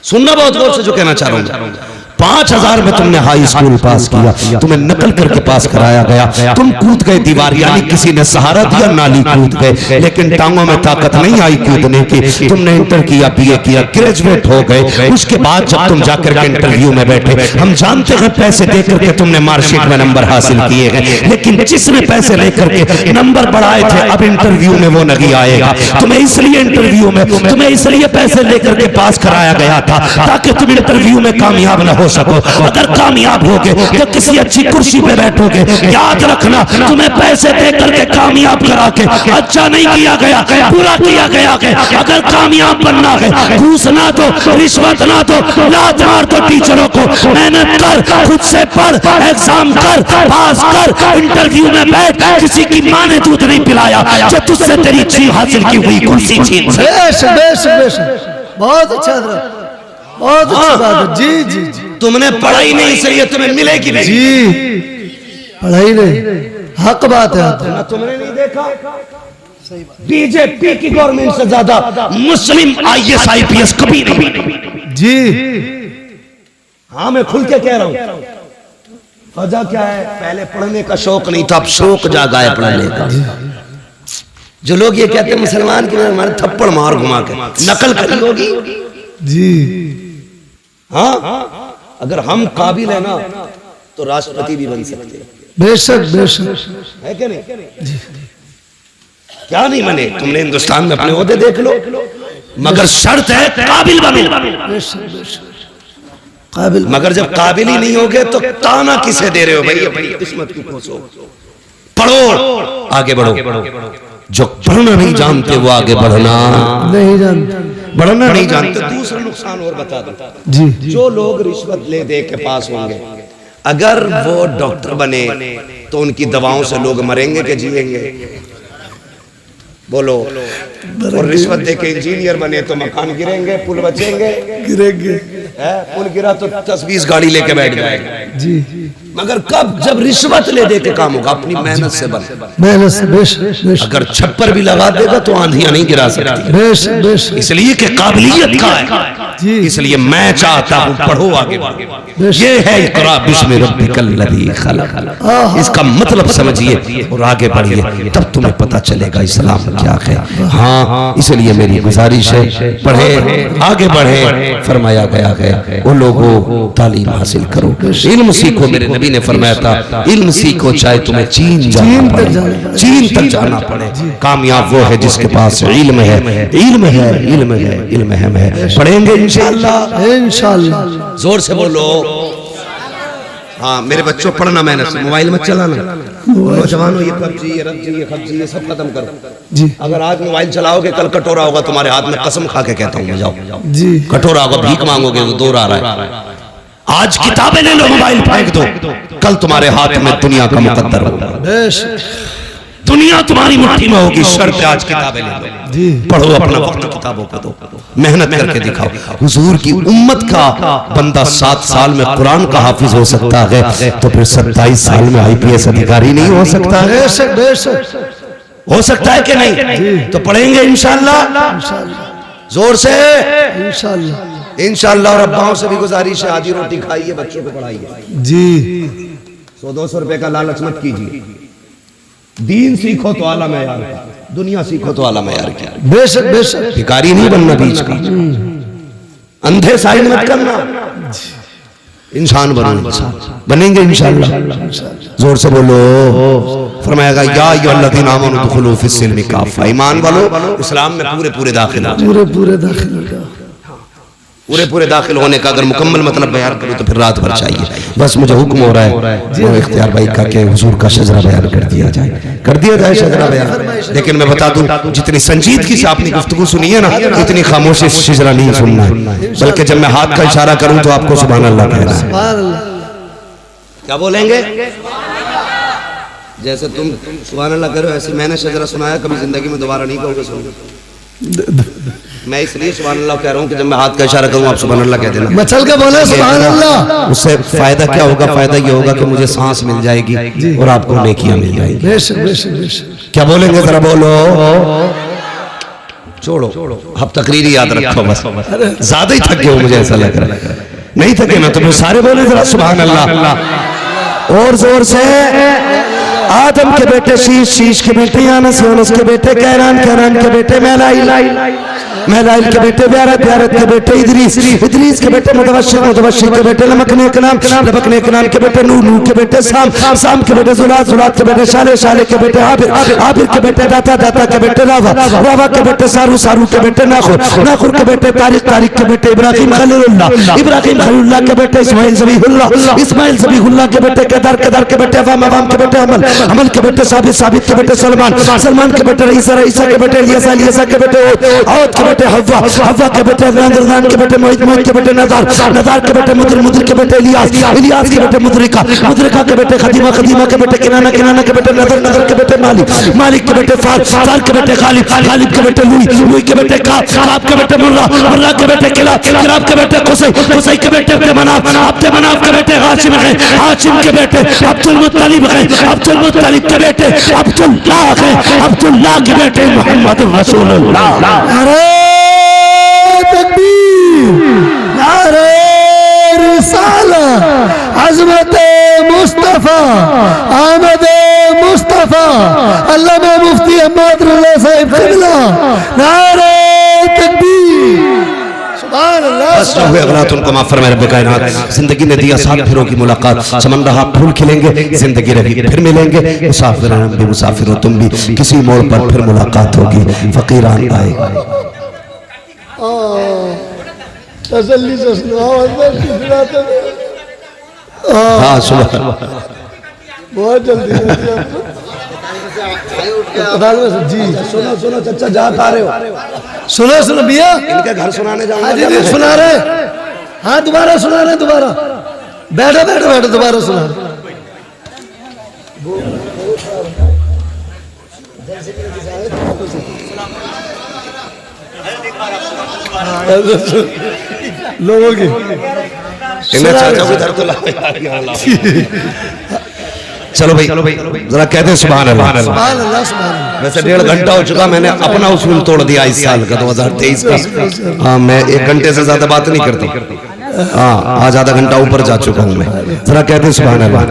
Speaker 1: सुनना बहुत गौर से जो कहना चाह रहा हूं, 5000 में तुमने हाई स्कूल पास किया, तुम्हें नकल करके पास कराया गया, तुम कूद गए दीवार, यानी किसी ने सहारा दिया, नाली कूद गए, लेकिन टांगों में ताकत नहीं आई कूदने की। तुमने इंटर किया, बीए किया, ग्रेजुएट हो गए। उसके बाद जब तुम जाकर के इंटरव्यू में बैठे, हम जानते हैं पैसे देकर के तुमने मार्कशीट में नंबर हासिल किए हैं, लेकिन जिसने पैसे लेकर के नंबर बढ़ाए थे, अब इंटरव्यू में वो नहीं आएगा। तुम्हें इसलिए इंटरव्यू में, तुम्हें इसलिए पैसे लेकर के पास कराया गया था ताकि तुम इंटरव्यू में कामयाब न हो सको। अगर कामयाब होगे तो किसी अच्छी कुर्सी पे बैठोगे। याद रखना, तुम्हें पैसे दे करके कामयाब करा के अच्छा नहीं किया गया, पूरा किया गया। अगर कामयाब बनना है, घूस ना दो, रिश्वत ना दो, लात मार दो टीचरों को, मेहनत कर, खुद से पढ़, एग्जाम कर, पास कर, इंटरव्यू में बैठ। किसी की माँ ने दूध नहीं पिलाया जो तुझसे तेरी छीन हासिल की हुई कुर्सी छीन।
Speaker 2: बहुत अच्छा, बहुत अच्छी बात है। जी जी जी।
Speaker 1: तुमने पढ़ाई नहीं, इसलिए तुम्हें मिलेगी नहीं।
Speaker 2: जी, पढ़ाई नहीं, हक बात है।
Speaker 1: ना तुमने नहीं देखा, बीजेपी की गवर्नमेंट से ज्यादा मुस्लिम IAS IPS कभी नहीं।
Speaker 2: जी
Speaker 1: हाँ, मैं खुल के कह रहा हूं। वजह क्या है? पहले पढ़ने का शौक नहीं था, अब शौक जागा है पढ़ने का। जो लोग ये कहते हैं मुसलमान की हमारे थप्पड़ मार घुमा के नकल करी होगी।
Speaker 2: जी
Speaker 1: हाँ, अगर हम काबिल है ना तो राष्ट्रपति भी बन सकते हैं।
Speaker 2: बेशक बेशक,
Speaker 1: है क्या नहीं? क्या नहीं बने? तुमने हिंदुस्तान में अपने ओहदे देख लो, मगर शर्त है काबिल बनो।
Speaker 2: काबिल,
Speaker 1: मगर जब काबिल ही नहीं होगे तो ताना किसे दे रहे हो भाई? अपनी किस्मत की कोसो, पढ़ो, आगे बढ़ो। जो पढ़ना नहीं जानते वो आगे बढ़ना
Speaker 2: नहीं जानते,
Speaker 1: बढ़ना नहीं जानते। दूसरा नुकसान और बता दो
Speaker 2: जी।
Speaker 1: जो लोग रिश्वत ले दे के पास होंगे, अगर वो डॉक्टर बने तो उनकी दवाओं से लोग मरेंगे कि जिएंगे? बोलो। और रिश्वत दे के इंजीनियर बने तो मकान गिरेंगे, पुल बचेंगे?
Speaker 2: गिरेंगे।
Speaker 1: पुल गिरा तो 10-20 गाड़ी लेके बैठ जाएगा।
Speaker 2: जी,
Speaker 1: मगर कब? जब रिश्वत ले दे के काम होगा, अपनी मेहनत से बन।
Speaker 2: मेहनत से। बेशक,
Speaker 1: अगर छप्पर भी लगा देगा तो आंधियां नहीं गिरा सकती।
Speaker 2: बेशक बेशक,
Speaker 1: इसलिए कि काबिलियत का है।
Speaker 2: जी।
Speaker 1: इसलिए मैं चाहता हूं पढ़ो, आगे बढ़ो। ये है इक़रा बिस्मि रब्बिकल लज़ी खलक़। इसका मतलब समझिए और आगे बढ़िए, तब तुम्हें पता चलेगा इस्लाम क्या है। हाँ, इसलिए मेरी गुजारिश है, पढ़े, आगे बढ़े। फरमाया गया है वो लोगों तालीम हासिल करो, इल्म सीखो। मेरे नबी ने फरमाया था इल्म सीखो चाहे तुम्हें चीन तक जाना पड़े। कामयाब वो है जिसके पास इल्म है, इल्म है, इल्म है, इल्म है। पढ़ेंगे इंशाअल्लाह, इंशाअल्लाह। जोर से बोलो। हाँ मेरे बच्चों, पढ़ना मेहनत से, मोबाइल मत चलाना। नौजवानों, ये पबजी, ये रब्जी, ये खबजी, ये सब खत्म करो जी। अगर आज मोबाइल चलाओगे कल कटोरा होगा तुम्हारे हाथ में, कसम खा के कहता हूँ मैं। जाओ जी, कटोरा होगा, भीख मांगोगे तो दौर आ रहा है। आज किताबें ले लो, मोबाइल फेंक दो, कल तुम्हारे हाथ में दुनिया का मुकद्दर होगा। दुनिया तुम्हारी मुट्ठी में होगी। शर्त है आज किताबें ले लो, पढ़ो, अपना वक्त किताबों को दो, मेहनत करके दिखाओ। हुजूर की उम्मत का बंदा 7 साल में कुरान का हाफिज हो सकता है, तो फिर 27 साल में IPS अधिकारी नहीं हो सकता?
Speaker 2: बेशक बेशक,
Speaker 1: हो सकता है कि नहीं? तो पढ़ेंगे इंशाअल्लाह, जोर से
Speaker 2: इंशाअल्लाह,
Speaker 1: इंशाअल्लाह। और अब्बाओं से भी गुजारिश है, आधी रोटी खाइए, बच्चों को पढ़ाइए
Speaker 2: जी।
Speaker 1: 100-200 रुपए का लालच मत कीजिए। दीन सीखो तो आला मयार का, दुनिया सीखो तो आला मयार क्या।
Speaker 2: बेशक बेशक,
Speaker 1: भिखारी नहीं बनना बीच का, अंधे साइड मत करना, इंसान बनो, बनेंगे इंशाअल्लाह। जोर से बोलो। फरमाएगा या अय्युहल्लज़ीना आमनू दुखुलू फिस्सिल्मि काफ़ा, ईमान वालो इस्लाम में पूरे पूरे दाखिल हो,
Speaker 2: पूरे दाखिल हो जाओ।
Speaker 1: पूरे पूरे दाखिल होने का अगर मुकम्मल मतलब बयान करूं तो फिर रात भर चाहिए। बस मुझे हुक्म हो रहा है वो इख्तियार भाई का के हुजूर का शजरा बयान कर दिया जाए शजरा बयान। लेकिन मैं बता दूं जितनी संजीदगी से आपने गुफ्तगू सुनी है ना, इतनी खामोशी से शजरा नहीं सुनना है, बल्कि जब मैं हाथ का इशारा करूं तो आपको सुभान अल्लाह कहना है। क्या बोलेंगे? जैसे तुम सुभान अल्लाह करो ऐसे मैंने शजरा सुनाया, कभी जिंदगी में दोबारा नहीं कहोगे सुनो। मैं इसलिए सुभान अल्लाह कह रहा हूँ कि जब मैं हाथ का इशारा करूँ आप सुभान अल्लाह कह देना,
Speaker 2: मचल के बोले सुभान अल्लाह।
Speaker 1: उससे फायदा क्या होगा? फायदा ये होगा कि मुझे सांस मिल जाएगी और आपको नेकियां मिल जाएगी।
Speaker 2: बेशक बेशक बेशक।
Speaker 1: क्या बोलेंगे जरा बोलो। छोड़ो अब तकरीरी याद रखो, बस ज्यादा ही थक गए हो मुझे ऐसा लग रहा है। नहीं थके ना तो सारे बोले जरा सुभान अल्लाह और जोर से। आदम के बेटे शीश, शीश के बेटे यानस, यानस के बेटे कैरान, कैरान के बेटे महलाइल, महलाइल के बेटे ब्यारत, ब्यारत के बेटे इदरीस, इदरीस के बेटे मुतवश्शिर, मुतवश्शिर के बेटे लमकने के नाम, लमकने के नाम के बेटे नूह, नूह के बेटे साम, साम के बेटे जुलात, जुलात के बेटे शाले, शाले के बेटे आबिर, आबिर के बेटे दाता, दाता के बेटे रावा, रावा के बेटे सारू, सारू के बेटे नाखुर, नाखुर के बेटे तारिक, तारिक के बेटे इब्राहिम खलीलुल्लाह, इब्राहिम खलीलुल्लाह के बेटे इस्माइल ज़बीहुल्लाह, इस्माइल ज़बीहुल्लाह के बेटे केदार, केदार के बेटे अवाम, अवाम के बेटे अमल, अमल के बेटे साबित, साबित के बेटे सलमान, सलमान के बेटे रईसा, रईसा के बेटे इलियासा, इलियासा के बेटे औद के बेटे हव्वा, हव्वा के बेटे अदनान, अदनान के बेटे मोहित, मोहित के बेटे नदार, नदार के बेटे मुद्र, मुद्र के बेटे इलियास, इलियास के बेटे मुद्रिका, मुद्रिका के बेटे खदीमा, खदीमा के बेटे किनाना, किनाना के बेटे नदर, नदर के बेटे मालिक, मालिक के बेटे फार, फार के बेटे गालिब, गालिब के बेटे लुई, लुई के बेटे काब, काब के बेटे मुर्रा, मुर्रा के बेटे किला, किलाब के बेटे कुसै, कुसै के बेटे अब्द मनाफ, अब्द मनाफ के बेटे हाशिम है, हाशिम के बेटे अब्दुल मुत्तलिब है, अब्दुल मुत्तलिब के बेटे अब्दुल्लाह है, अब्दुल्लाह के बेटे मोहम्मद रसूलुल्लाह।
Speaker 2: नारे तकबीर, नारे रिसाला, अज़मत मुस्तफा, आमद मुस्तफा, अल्लामा मुफ्ती अहमद रज़ा साहिब क़िबला, नारे तकबीर, सुभान अल्लाह। जिंदगी ने दिया सात फिरों की मुलाकात, समन रहा फूल खिलेंगे, जिंदगी रही फिर मिलेंगे, मुसाफिर हम भी मुसाफिर हो तुम भी, किसी मोड़ पर फिर मुलाकात होगी, फकीरान आए। तसल्ली से सुनाओ, हाँ सुनो बहुत जल्दी जी। सुनो सुनो चचा जहाँ आ रहे हो, सुनो सुनो भैया, इनके घर सुनाने जाऊंगा। सुना रहे, हाँ दोबारा सुना रहे, दोबारा बैठो बैठो बैठो, दोबारा सुना। लोगों की चाचा को इधर तो लाओ। चलो भाई जरा कहते हैं सुभान अल्लाह, सुभान अल्लाह, सुभान अल्लाह। वैसे 1.5 घंटा हो चुका, मैंने अपना उसूल तोड़ दिया इस साल का 2023 का। हाँ मैं 1 घंटे से ज्यादा बात नहीं करता, हाँ आज आधा घंटा ऊपर जा चुका हूँ मैं। जरा कहते हैं सुभान अल्लाह।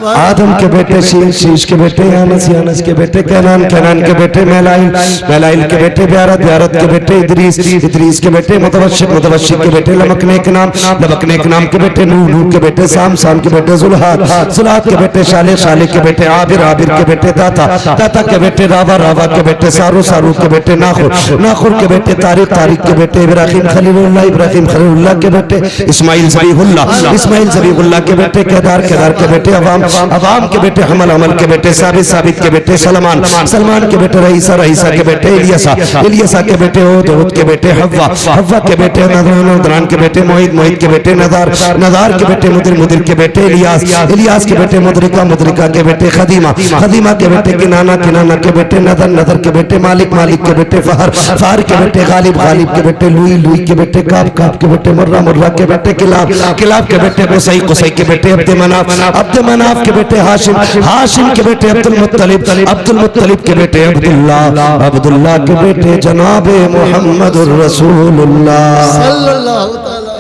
Speaker 2: आदम के बेटे शीश, शीश के बेटे यानस, यानस के बेटे कैनान, कैनान के बेटे महलाइल, महलाइल के बेटे ब्यारत, ब्यारत के बेटे इदरीस, इदरीस के बेटे मुतवश्शिर, मुतवश्शिर के बेटे लमकने के नाम, लमकने के नाम के बेटे नूह, नूह के बेटे साम, साम के बेटे जुल्हात, जुल्हात के बेटे शाले, शाले के बेटे आबिर, आबिर के बेटे दाता, दाता के बेटे रावा, रावा के बेटे सारू, सारू के बेटे नाखुर, नाखुर के बेटे तारिक, तारिक के बेटे इब्राहिम खलीलुल्लाह, इब्राहिम खलीलुल्लाह के बेटे इस्माइल ज़बीहुल्लाह, इस्माइल ज़बीहुल्लाह के बेटे केदार, केदार के बेटे अवाम, अवाम के बेटे हमल, अमल के बेटे साबित, साबित के बेटे सलमान, सलमान के बेटे रईसा, रईसा के बेटे इलियासा, इलियासा के बेटे ओद, ओद के बेटे हव्वा, हव्वा के बेटे नदरान, नदरान के बेटे मोहित, मोहित के बेटे नदार, नदार के बेटे मुदिर, मुदिर के बेटे इलियास, इलियास के बेटे मुद्रिका, मुद्रिका के बेटे खदीमा, खदीमा के बेटे किनाना, किनाना के बेटे नदर, नदर के बेटे मालिक, मालिक के बेटे फहर, फहर के बेटे गालिब, गालिब के बेटे लुई, लुई के बेटे काब, काब के बेटे मुर्रा, मुर्रा के बेटे किलाब, किलाब के बेटे कुसै, कुसै के बेटे अब्द मनाफ, अब्द मनाफ के बेटे हाशिम, हाशिम के बेटे अब्दुल मुत्तलिब, अब्दुल मुत्तलिब के बेटे अब्दुल्लाह, अब्दुल्लाह के बेटे जनाबे मोहम्मद रसूलुल्लाह सल्लल्लाहु तआला